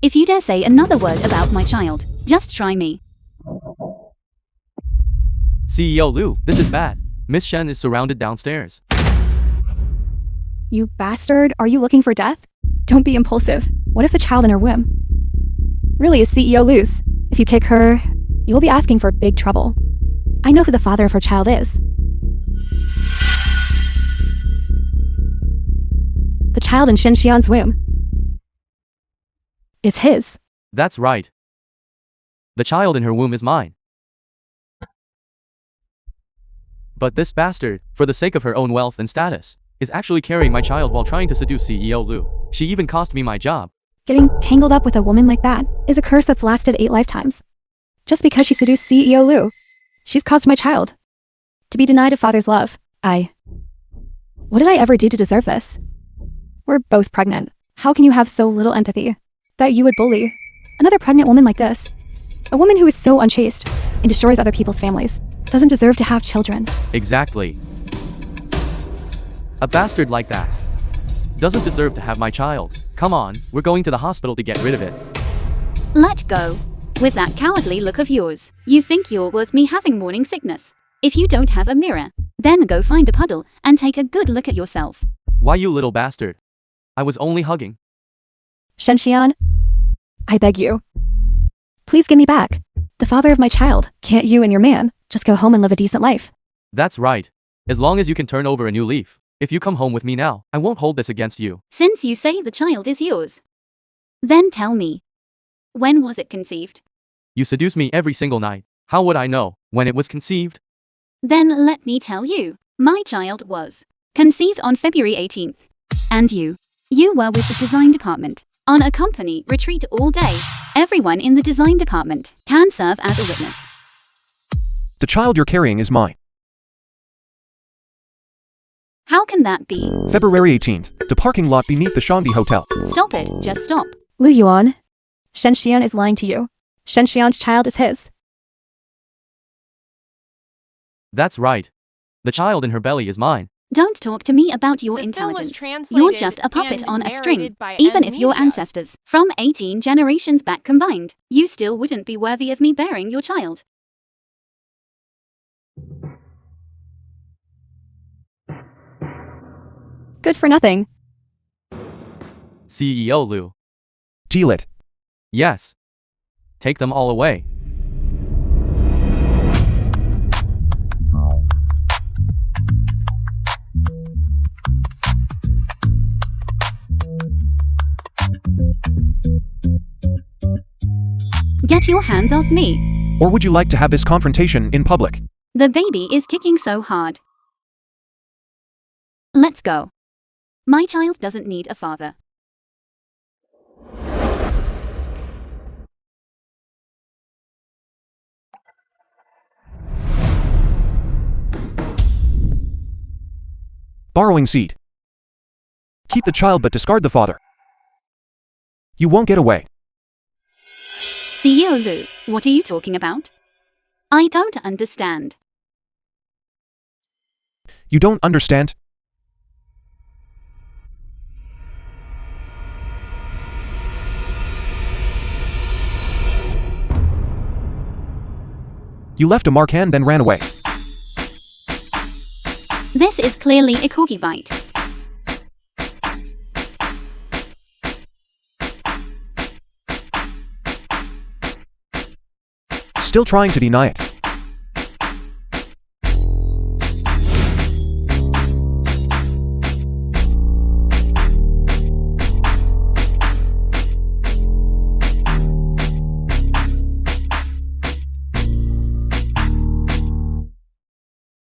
If you dare say another word about my child, just try me. CEO Liu, this is bad. Miss Shen is surrounded downstairs. You bastard, are you looking for death? Don't be impulsive. What if the child in her womb really is CEO Liu's? If you kick her, you will be asking for big trouble. I know who the father of her child is. The child in Shin Xian's womb is his. That's right. The child in her womb is mine. But this bastard, for the sake of her own wealth and status, is actually carrying my child while trying to seduce CEO Liu. She even cost me my job. Getting tangled up with a woman like that is a curse that's lasted 8 lifetimes. Just because she seduced CEO Liu, she's caused my child to be denied a father's love. What did I ever do to deserve this? We're both pregnant. How can you have so little empathy that you would bully another pregnant woman like this? A woman who is so unchaste and destroys other people's families. doesn't deserve to have children. Exactly. A bastard like that doesn't deserve to have my child. Come on, we're going to the hospital to get rid of it. Let go. With that cowardly look of yours, you think you're worth me having morning sickness. If you don't have a mirror, then go find a puddle and take a good look at yourself. Why, you little bastard? I was only hugging. Shenxian, I beg you. Please give me back. The father of my child. Can't you and your man just go home and live a decent life? That's right. As long as you can turn over a new leaf. If you come home with me now, I won't hold this against you. Since you say the child is yours, then tell me, when was it conceived? You seduce me every single night. How would I know when it was conceived? Then let me tell you, my child was conceived on February 18th. And you were with the design department on a company retreat all day. Everyone in the design department can serve as a witness. The child you're carrying is mine. How can that be? February 18th, the parking lot beneath the Shangdi Hotel. Stop it, just stop. Lu Yuan, Shenxian is lying to you. Shenxian's child is his. That's right. The child in her belly is mine. Don't talk to me about your The film was intelligence. translated You're just a puppet and on a string. narrated by Even M if your Media. ancestors, from 18 generations back combined, you still wouldn't be worthy of me bearing your child. Good for nothing. CEO Lu. Deal it. Yes. Take them all away. Get your hands off me. Or would you like to have this confrontation in public? The baby is kicking so hard. Let's go. My child doesn't need a father. Borrowing seed. Keep the child but discard the father. You won't get away. CEO Lu, what are you talking about? I don't understand. You don't understand? You left a mark and then ran away. This is clearly a corgi bite. Still trying to deny it.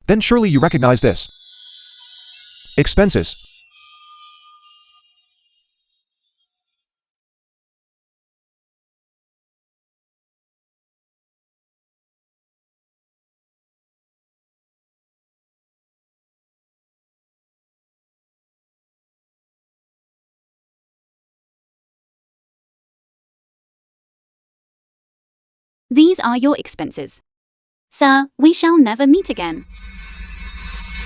Then surely you recognize this. Expenses. These are your expenses. Sir, we shall never meet again.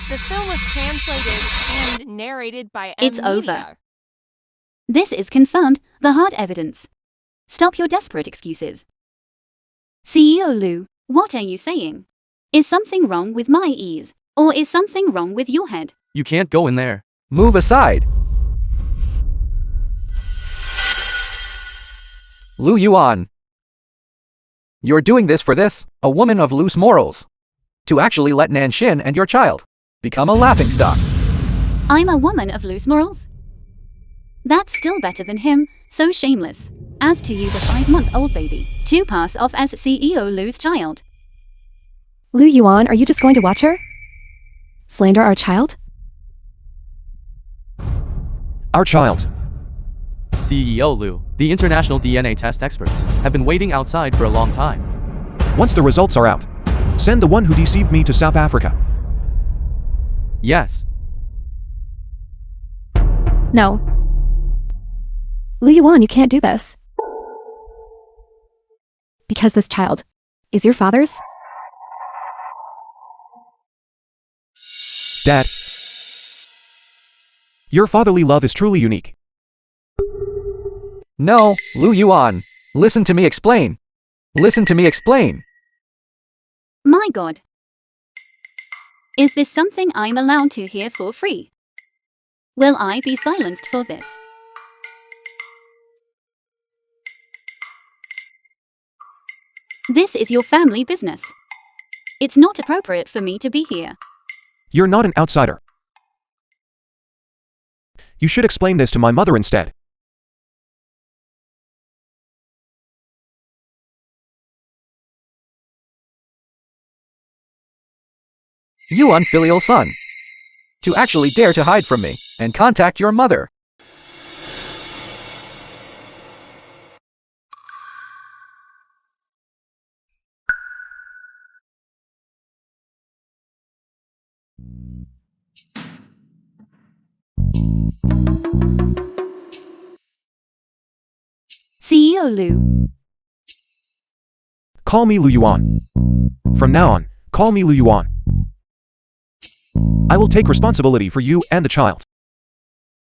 The film was translated and narrated by M It's Media. over. This is confirmed, the hard evidence. Stop your desperate excuses. CEO Lu, what are you saying? Is something wrong with my ears? Or is something wrong with your head? You can't go in there. Move aside. Lu Yuan. You're doing this for this, a woman of loose morals. To actually let Nanshin and your child become a laughingstock. I'm a woman of loose morals? That's still better than him, so shameless, as to use a 5-month-old baby to pass off as CEO Lu's child. Lu Yuan, are you just going to watch her? Slander our child? Our child. CEO Lu, the international DNA test experts, have been waiting outside for a long time. Once the results are out, send the one who deceived me to South Africa. Yes. No. Lu Yuan, you can't do this. Because this child is your father's? Dad. Your fatherly love is truly unique. No, Lu Yuan. Listen to me explain. Listen to me explain. My God. Is this something I'm allowed to hear for free? Will I be silenced for this? This is your family business. It's not appropriate for me to be here. You're not an outsider. You should explain this to my mother instead. You unfilial son. To actually dare to hide from me and contact your mother. CEO Lu. Call me Lu Yuan. From now on, call me Lu Yuan. I will take responsibility for you and the child.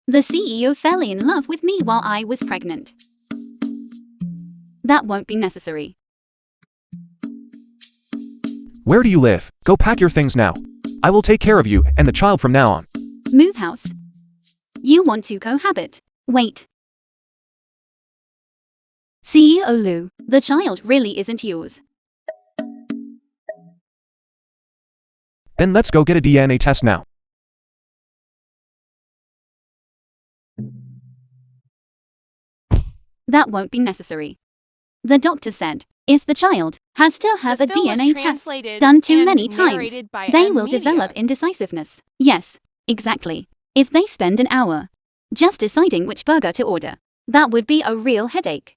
The CEO fell in love with me while I was pregnant. That won't be necessary. Where do you live? Go pack your things now. I will take care of you and the child from now on. Move house. You want to cohabit. Wait. CEO Lu, the child really isn't yours. Then let's go get a DNA test now. That won't be necessary. The doctor said, if the child has to have The a film was DNA test translated done too and many times, narrated by they M will Media. develop indecisiveness. Yes, exactly. If they spend an hour just deciding which burger to order, that would be a real headache.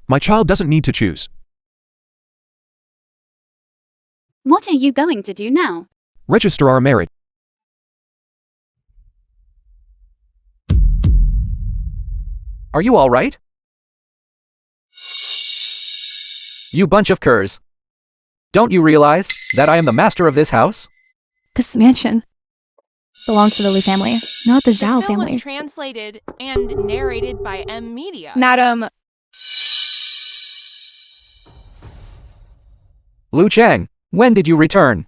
My child doesn't need to choose. What are you going to do now? Register our marriage. Are you alright? You bunch of curs. Don't you realize that I am the master of this house? This mansion belongs to the Lu family, not the The Zhao film family. was translated and narrated by M Media. Madam, Lu Chang, when did you return?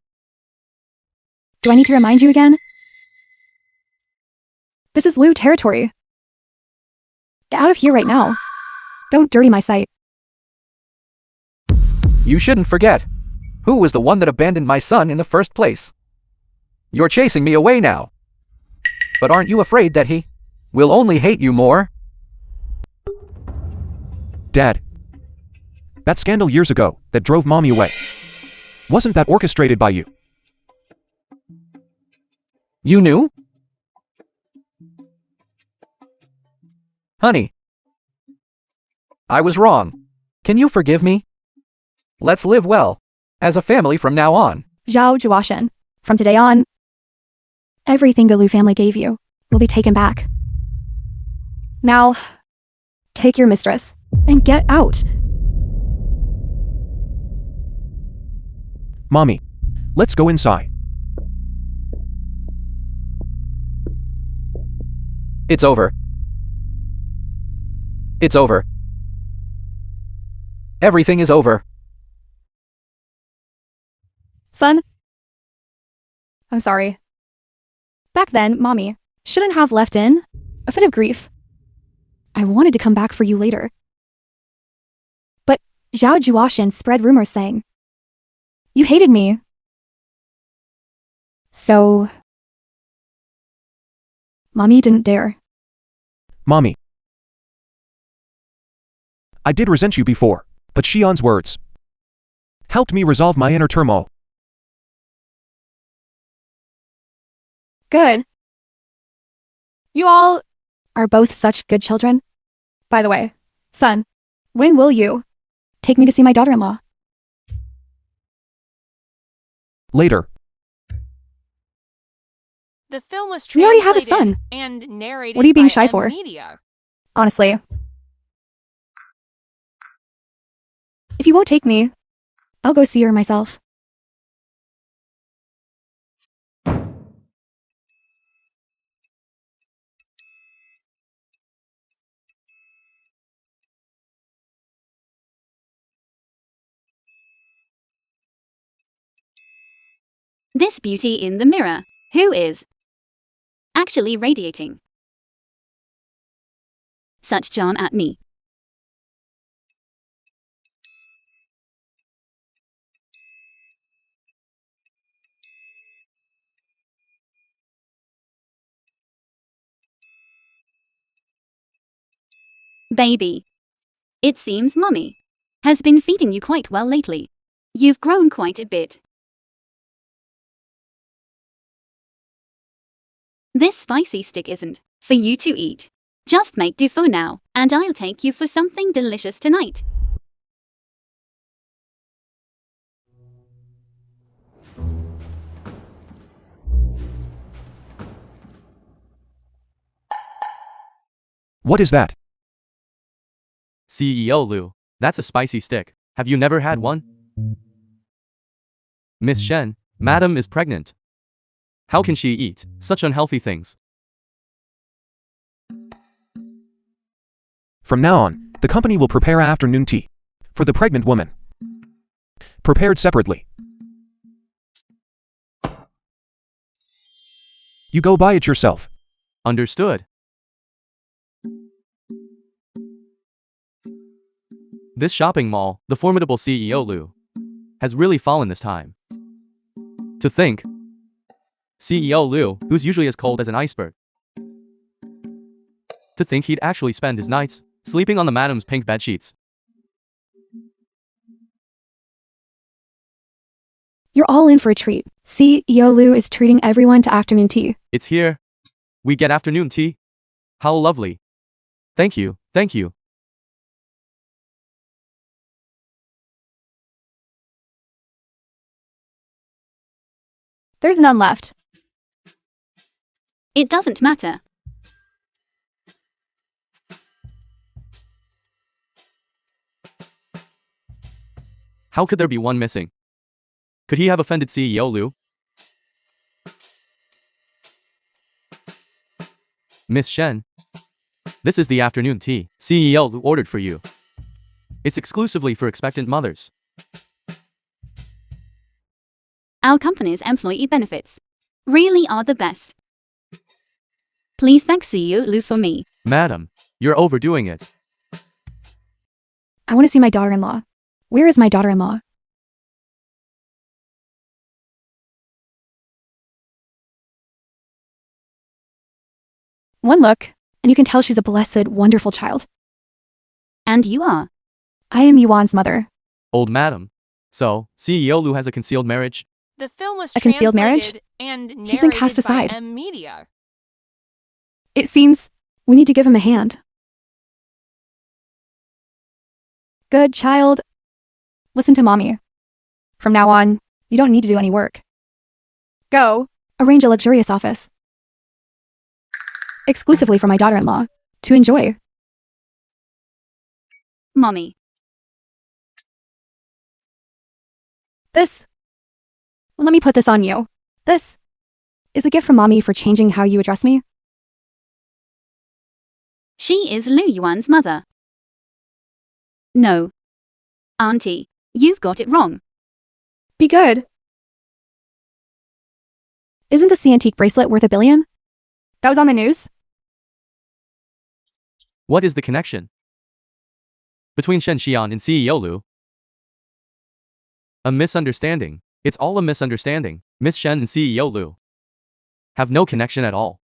do I need to remind you again? This is Lu territory. Get out of here right now. Don't dirty my sight. You shouldn't forget. Who was the one that abandoned my son in the first place? You're chasing me away now. But aren't you afraid that he will only hate you more? Dad. That scandal years ago that drove Mommy away. Wasn't that orchestrated by you? You knew? Honey. I was wrong. Can you forgive me? Let's live well, as a family from now on. Zhao Zhuoshen, from today on, everything the Lu family gave you will be taken back. Now, take your mistress and get out. Mommy. Let's go inside. It's over. It's over. Everything is over. Son, I'm sorry. Back then, Mommy shouldn't have left in a fit of grief. I wanted to come back for you later. But Zhao Zhuoshen spread rumors saying you hated me. So, Mommy didn't dare. Mommy. I did resent you before, but Xian's words helped me resolve my inner turmoil. Good. You all are both such good children. By the way, son, when will you take me to see my daughter-in-law? Later. The film was We already have a translated son. and narrated What are you being by shy M for? Media. Honestly. If you won't take me, I'll go see her myself. This beauty in the mirror, who is actually radiating such charm at me. Baby. It seems Mommy has been feeding you quite well lately. You've grown quite a bit. This spicy stick isn't for you to eat. Just make do for now, and I'll take you for something delicious tonight. What is that? CEO Lu, that's a spicy stick. Have you never had one? Miss Shen, Madam is pregnant. How can she eat such unhealthy things? From now on, the company will prepare afternoon tea for the pregnant woman. Prepared separately. You go buy it yourself. Understood. This shopping mall, the formidable CEO Lu, has really fallen this time. To think, CEO Lu, who's usually as cold as an iceberg, to think he'd actually spend his nights sleeping on the madam's pink bedsheets. You're all in for a treat. CEO Lu is treating everyone to afternoon tea. It's here. We get afternoon tea. How lovely. Thank you, thank you. There's none left. It doesn't matter. How could there be one missing? Could he have offended CEO Lu? Miss Shen, this is the afternoon tea CEO Lu ordered for you. It's exclusively for expectant mothers. Our company's employee benefits really are the best. Please thank CEO Lu for me. Madam, you're overdoing it. I want to see my daughter-in-law. Where is my daughter-in-law? One look, and you can tell she's a blessed, wonderful child. And you are. I am Yuan's mother. Old madam. So, CEO Lu has a concealed marriage? The film was A concealed marriage? translated and narrated He's been cast aside. by M Media. It seems we need to give him a hand. Good child. Listen to Mommy. From now on, you don't need to do any work. Go, arrange a luxurious office. Exclusively for my daughter-in-law, to enjoy. Mommy. Let me put this on you. This is a gift from Mommy for changing how you address me. She is Lu Yuan's mother. No. Auntie, you've got it wrong. Be good. Isn't this the antique bracelet worth $1 billion? That was on the news? What is the connection between Shen Xian and CEO Lu? A misunderstanding. It's all a misunderstanding. Miss Shen and CEO Lu have no connection at all.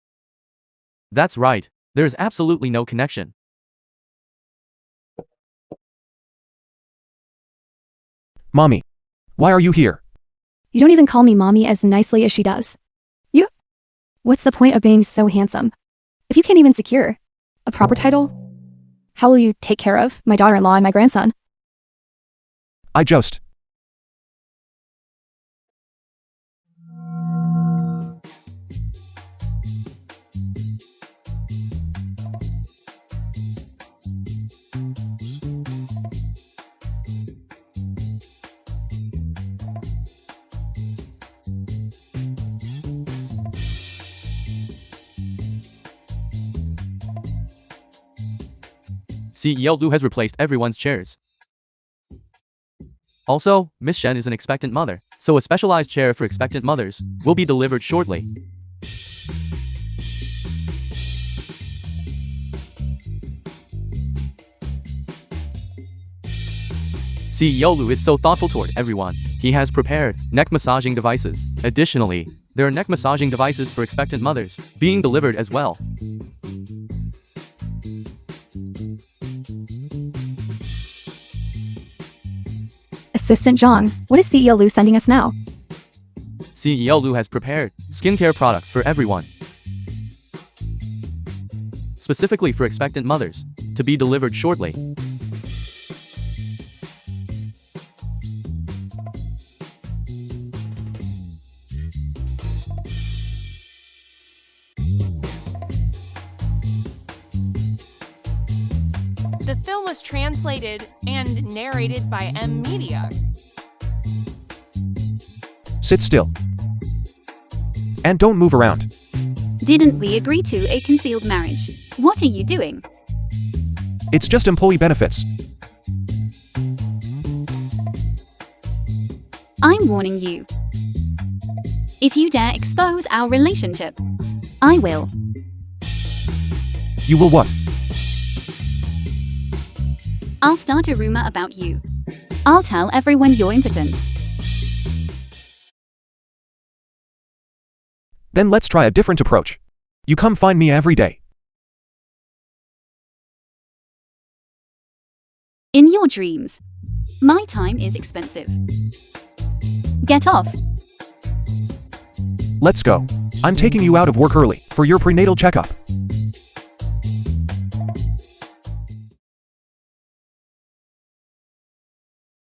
That's right. There's absolutely no connection. Mommy, why are you here? You don't even call me Mommy as nicely as she does. You? What's the point of being so handsome if you can't even secure a proper title? How will you take care of my daughter-in-law and my grandson? I just... CEO Lu has replaced everyone's chairs. Also, Miss Shen is an expectant mother, so a specialized chair for expectant mothers will be delivered shortly. CEO Lu is so thoughtful toward everyone. He has prepared neck massaging devices. Additionally, there are neck massaging devices for expectant mothers being delivered as well. Assistant Zhang, what is CEO Lu sending us now? CEO Lu has prepared skincare products for everyone, specifically for expectant mothers, to be delivered shortly. The film was translated and narrated by M Media. Sit still. And don't move around. Didn't we agree to a concealed marriage? What are you doing? It's just employee benefits. I'm warning you. If you dare expose our relationship, I will. You will what? I'll start a rumor about you. I'll tell everyone you're impotent. Then let's try a different approach. You come find me every day. In your dreams. My time is expensive. Get off. Let's go. I'm taking you out of work early for your prenatal checkup.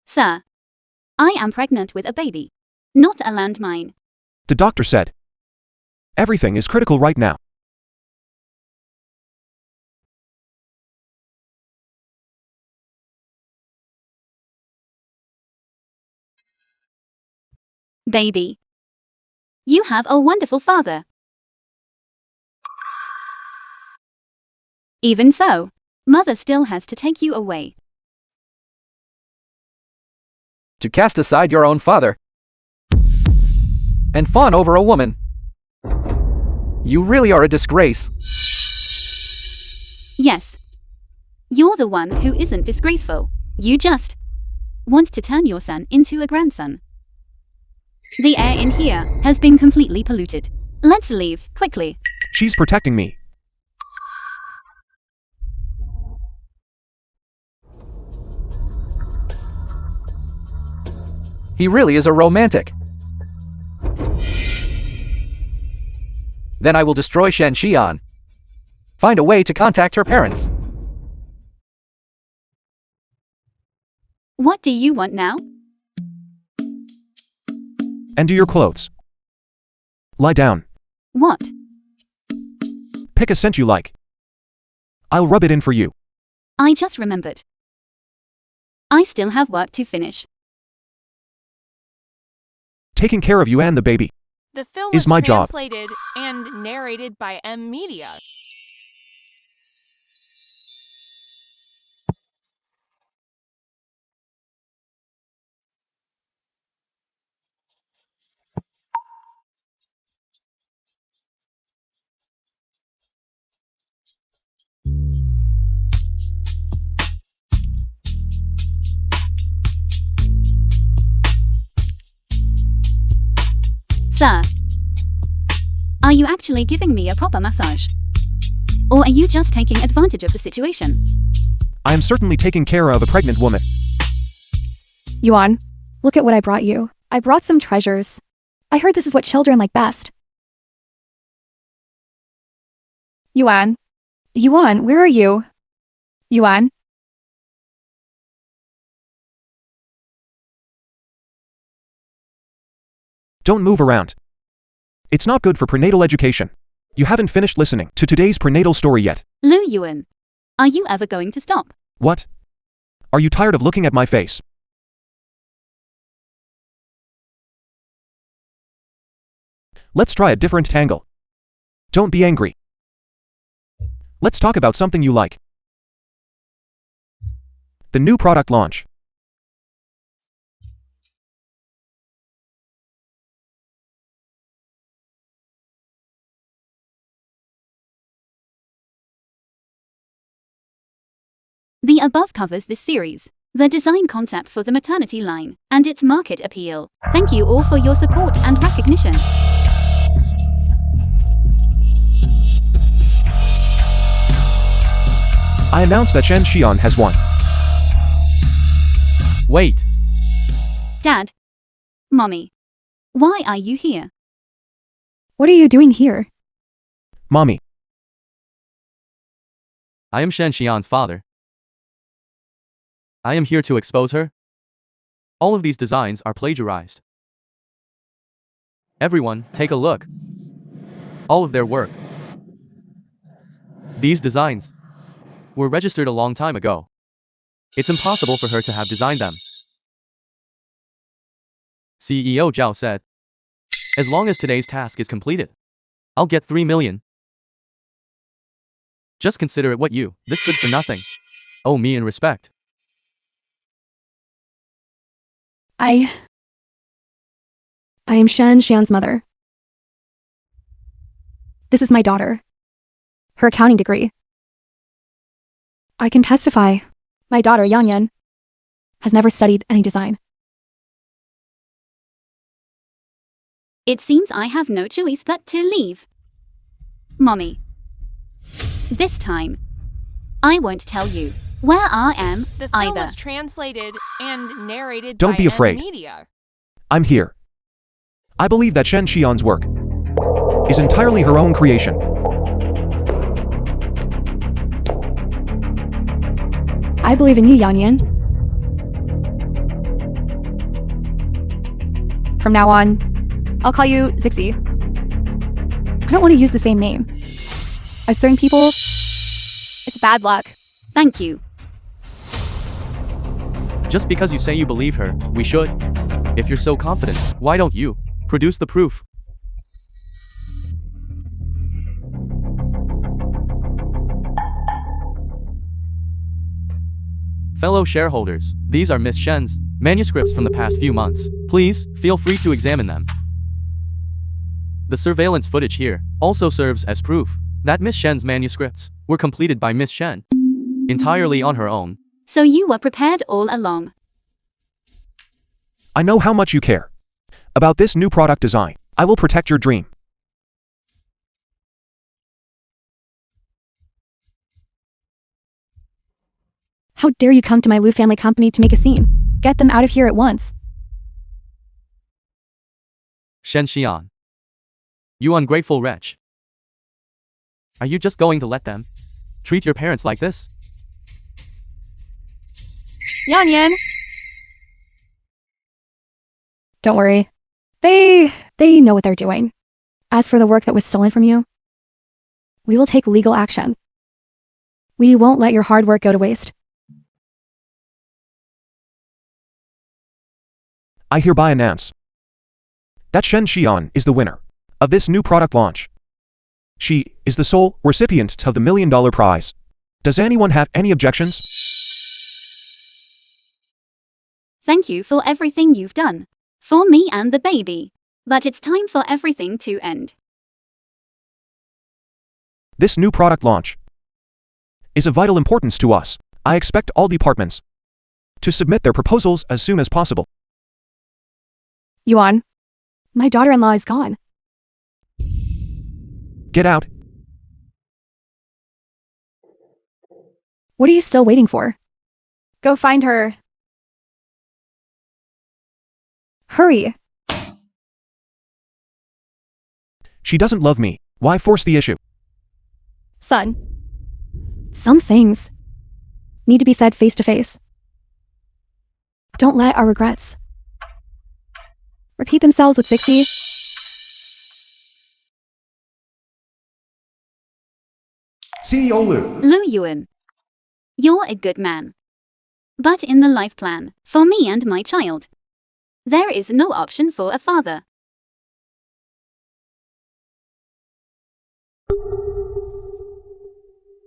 Sir, I am pregnant with a baby, not a landmine. The doctor said. Everything is critical right now. Baby. You have a wonderful father. Even so, mother still has to take you away. To cast aside your own father and fawn over a woman. You really are a disgrace. Yes. You're the one who isn't disgraceful. You just want to turn your son into a grandson. The air in here has been completely polluted. Let's leave, quickly. She's protecting me. He really is a romantic. Then I will destroy Shen Xian. Find a way to contact her parents. What do you want now? And do your clothes. Lie down. What? Pick a scent you like. I'll rub it in for you. I just remembered. I still have work to finish. Taking care of you and the baby The film is was my job. translated and narrated by M Media. Sir, are you actually giving me a proper massage? Or are you just taking advantage of the situation? I am certainly taking care of a pregnant woman. Yuan, look at what I brought you. I brought some treasures. I heard this is what children like best. Yuan. Yuan, where are you? Yuan? Don't move around. It's not good for prenatal education. You haven't finished listening to today's prenatal story yet. Lu Yuan, are you ever going to stop? What? Are you tired of looking at my face? Let's try a different angle. Don't be angry. Let's talk about something you like. The new product launch. The above covers this series, the design concept for the maternity line, and its market appeal. Thank you all for your support and recognition. I announce that Shen Xian has won. Wait. Dad. Mommy. Why are you here? What are you doing here? Mommy, I am Shen Xian's father. I am here to expose her. All of these designs are plagiarized. Everyone, take a look. All of their work. These designs were registered a long time ago. It's impossible for her to have designed them. CEO Zhao said, as long as today's task is completed, I'll get 3 million. Just consider it what you, this good for nothing, owe me in respect. I am Shen Xian's mother. This is my daughter. Her accounting degree. I can testify. My daughter, Yan, has never studied any design. It seems I have no choice but to leave. Mommy. This time, I won't tell you where I am The film either. was translated and narrated Don't by be afraid. Media. I'm here. I believe that Shen Xian's work is entirely her own creation. I believe in you, Yan. From now on, I'll call you Zixi. I don't want to use the same name. As certain people, it's bad luck. Thank you. Just because you say you believe her, we should. If you're so confident, why don't you produce the proof? Fellow shareholders, these are Miss Shen's manuscripts from the past few months. Please, feel free to examine them. The surveillance footage here also serves as proof that Miss Shen's manuscripts were completed by Miss Shen entirely on her own. So you were prepared all along. I know how much you care about this new product design. I will protect your dream. How dare you come to my Lu family company to make a scene? Get them out of here at once. Shen Xian. You ungrateful wretch. Are you just going to let them treat your parents like this? Yan. Don't worry. They know what they're doing. As for the work that was stolen from you, we will take legal action. We won't let your hard work go to waste. I hereby announce that Shen Xian is the winner of this new product launch. She is the sole recipient of the $1 million prize. Does anyone have any objections? Thank you for everything you've done. For me and the baby. But it's time for everything to end. This new product launch is of vital importance to us. I expect all departments to submit their proposals as soon as possible. Yuan, my daughter-in-law is gone. Get out. What are you still waiting for? Go find her. Hurry. She doesn't love me. Why force the issue? Son. Some things need to be said face to face. Don't let our regrets repeat themselves with Zixi. CEO Lu. Lu Yuan. You're a good man. But in the life plan, for me and my child, there is no option for a father.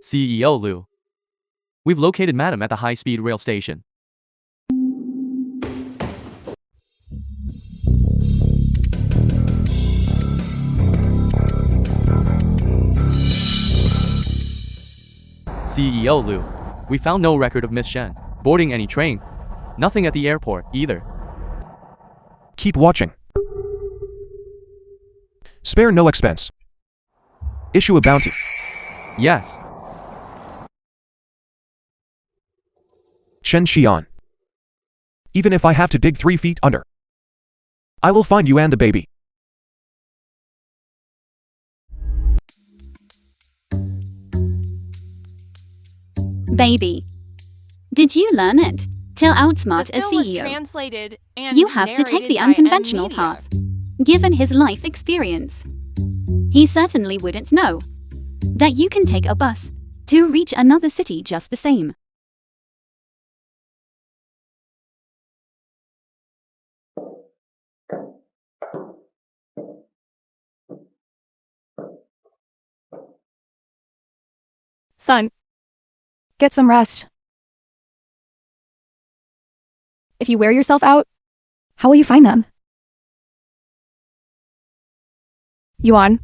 CEO Lu. We've located Madam at the high-speed rail station. CEO Lu. We found no record of Miss Shen boarding any train. Nothing at the airport, either. Keep watching. Spare no expense. Issue a bounty. Yes. Shen Xian. Even if I have to dig 3 feet under, I will find you and the baby. Baby. Did you learn it? To outsmart The a film was CEO, translated and you have to take narrated the by unconventional Media. path. Given his life experience, he certainly wouldn't know that you can take a bus to reach another city just the same. Son, get some rest. If you wear yourself out, how will you find them? Yuan.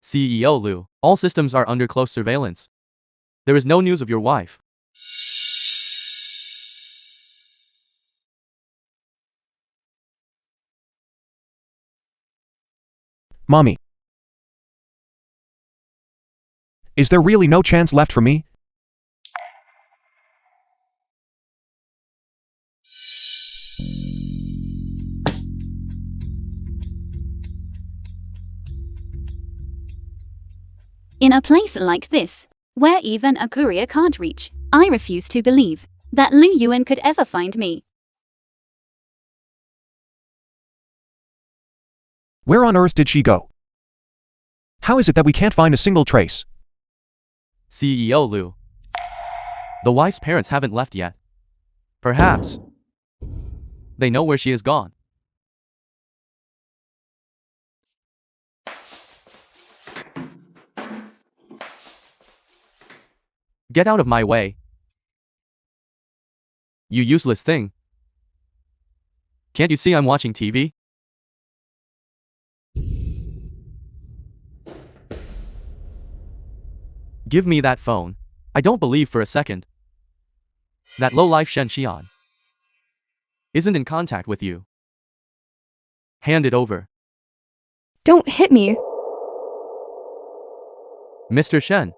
CEO Liu, all systems are under close surveillance. There is no news of your wife. Mommy. Is there really no chance left for me? In a place like this, where even a courier can't reach, I refuse to believe that Lu Yuan could ever find me. Where on earth did she go? How is it that we can't find a single trace? CEO Liu. The wife's parents haven't left yet. Perhaps they know where she is gone. Get out of my way. You useless thing. Can't you see I'm watching TV? Give me that phone. I don't believe for a second that low-life Shen Xian isn't in contact with you. Hand it over. Don't hit me. Mr. Shen.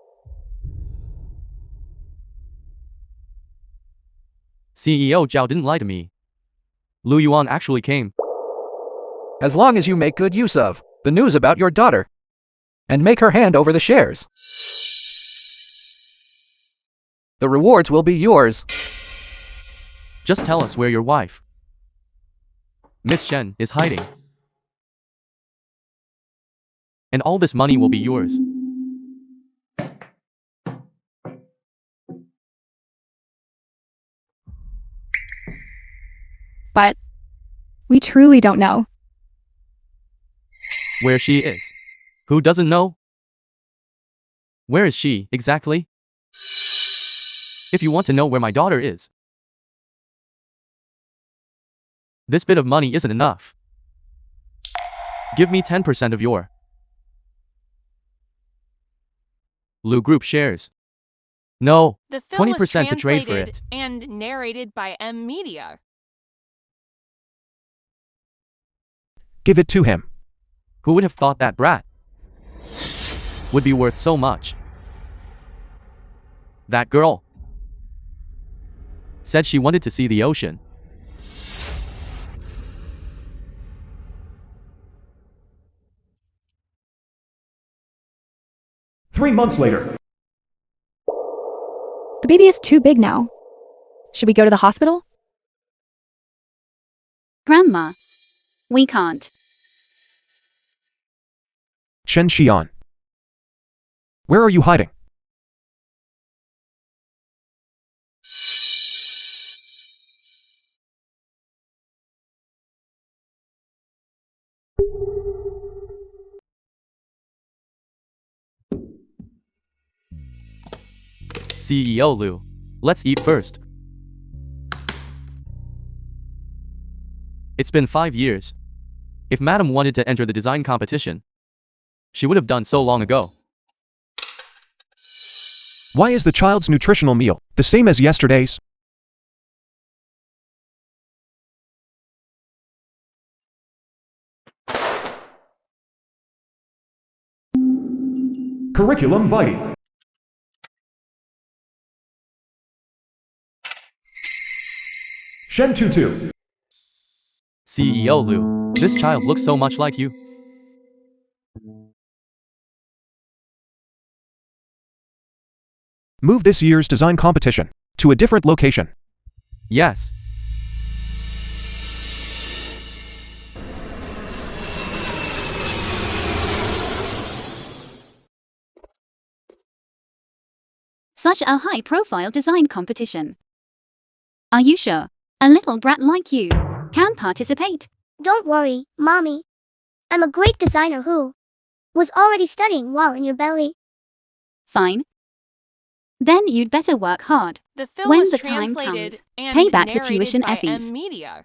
CEO Zhao didn't lie to me. Lu Yuan actually came. As long as you make good use of the news about your daughter and make her hand over the shares, the rewards will be yours. Just tell us where your wife, Miss Shen, is hiding. And all this money will be yours. But we truly don't know. Where she is. Who doesn't know? Where is she, exactly? If you want to know where my daughter is, this bit of money isn't enough. Give me 10% of your Lu Group shares. No, The film was 20% to trade for translated it. and narrated by Media. Give it to him. Who would have thought that brat would be worth so much? That girl said she wanted to see the ocean. Three months later. The baby is too big now. Should we go to the hospital? Grandma, we can't. Shen Xian. Where are you hiding? CEO Liu, let's eat first. It's been 5 years. If Madam wanted to enter the design competition, she would have done so long ago. Why is the child's nutritional meal the same as yesterday's? Curriculum vitae. Shen Tutu. CEO Lu, this child looks so much like you. Move this year's design competition to a different location. Yes. Such a high-profile design competition. Are you sure a little brat like you can participate? Don't worry, Mommy. I'm a great designer who was already studying while in your belly. Fine. Then you'd better work hard. The film When was the time translated comes, and pay back the narrated tuition by fees. Media.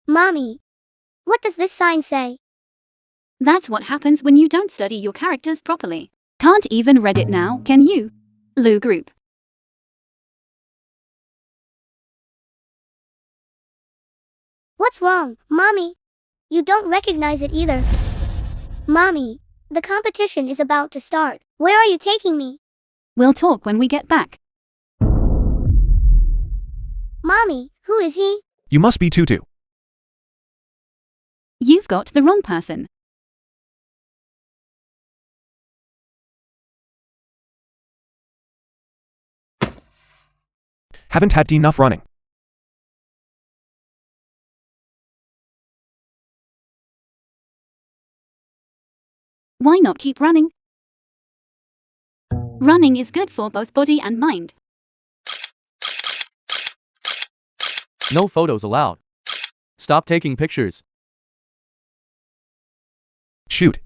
Mommy, what does this sign say? That's what happens when you don't study your characters properly. Can't even read it now, can you? Lu Group. What's wrong, Mommy? You don't recognize it either. Mommy, the competition is about to start. Where are you taking me? We'll talk when we get back. Mommy, who is he? You must be Tutu. You've got the wrong person. Haven't had enough running. Why not keep running? Running is good for both body and mind. No photos allowed. Stop taking pictures. Shoot.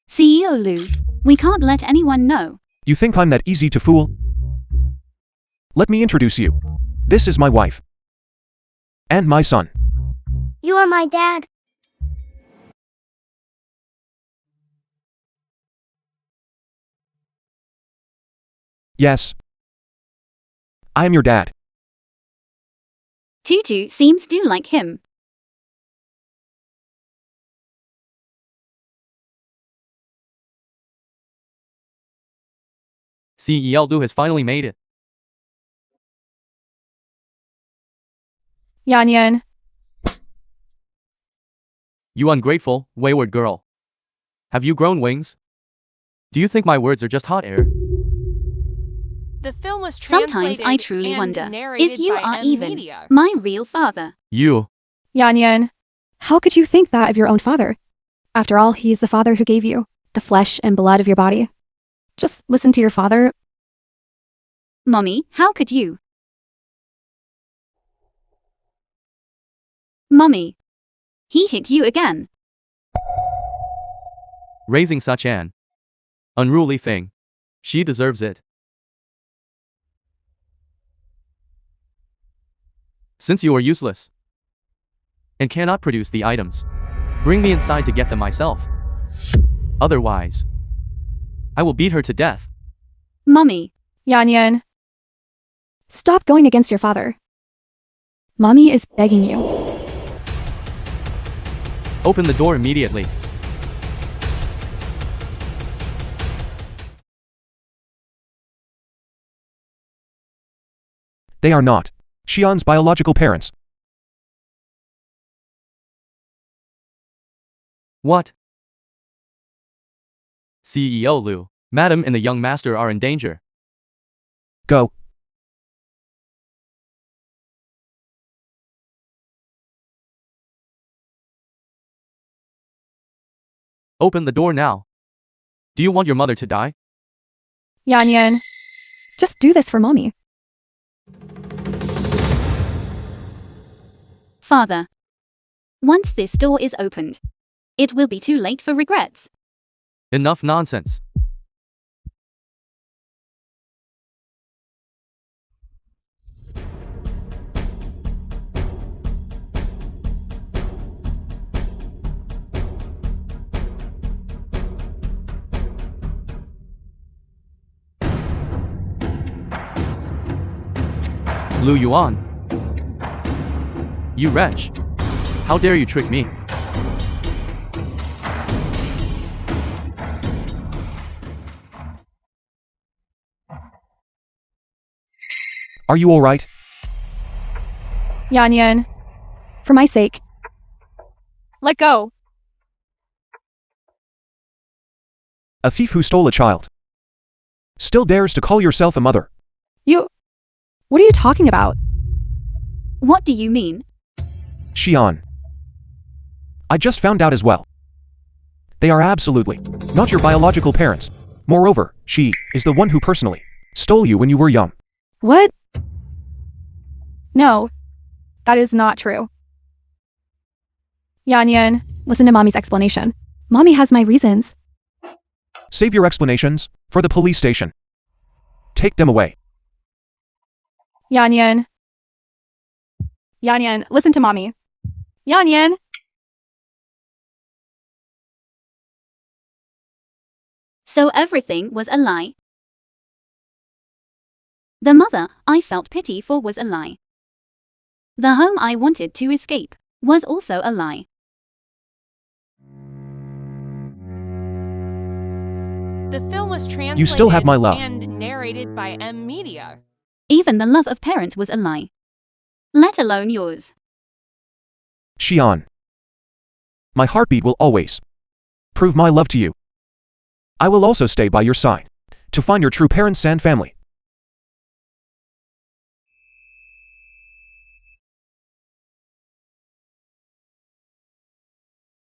CEO Lu, we can't let anyone know. You think I'm that easy to fool? Let me introduce you. This is my wife. And my son. You are my dad. Yes. I am your dad. Tutu seems to like him. CEO Lu has finally made it. Yan Yan. You ungrateful, wayward girl. Have you grown wings? Do you think my words are just hot air? The film was translated Sometimes I truly and wonder narrated if you by are even Media. my real father. You. Yan Yan. How could you think that of your own father? After all, he's the father who gave you the flesh and blood of your body. Just listen to your father. Mommy, how could you? Mommy. He hit you again. Raising such an unruly thing. She deserves it. Since you are useless and cannot produce the items, bring me inside to get them myself. Otherwise, I will beat her to death. Mommy. Yan Yan. Stop going against your father. Mommy is begging you. Open the door immediately. They are not Xian's biological parents. What? CEO Lu, Madam and the young master are in danger. Go. Open the door now. Do you want your mother to die? Yan Yan. Just do this for Mommy. Father. Once this door is opened, it will be too late for regrets. Enough nonsense. Lu Yuan. You wretch. How dare you trick me? Are you alright? Yan, for my sake. Let go. A thief who stole a child. Still dares to call yourself a mother. What are you talking about? What do you mean? Xian. I just found out as well. They are absolutely not your biological parents. Moreover, she is the one who personally stole you when you were young. What? No, that is not true. Yan, listen to Mommy's explanation. Mommy has my reasons. Save your explanations for the police station. Take them away. Yan, listen to Mommy. Yan. So everything was a lie. The mother I felt pity for was a lie. The home I wanted to escape was also a lie. The film was translated You still have my love. and narrated by M Media. Even the love of parents was a lie. Let alone yours. Xian. My heartbeat will always prove my love to you. I will also stay by your side to find your true parents and family.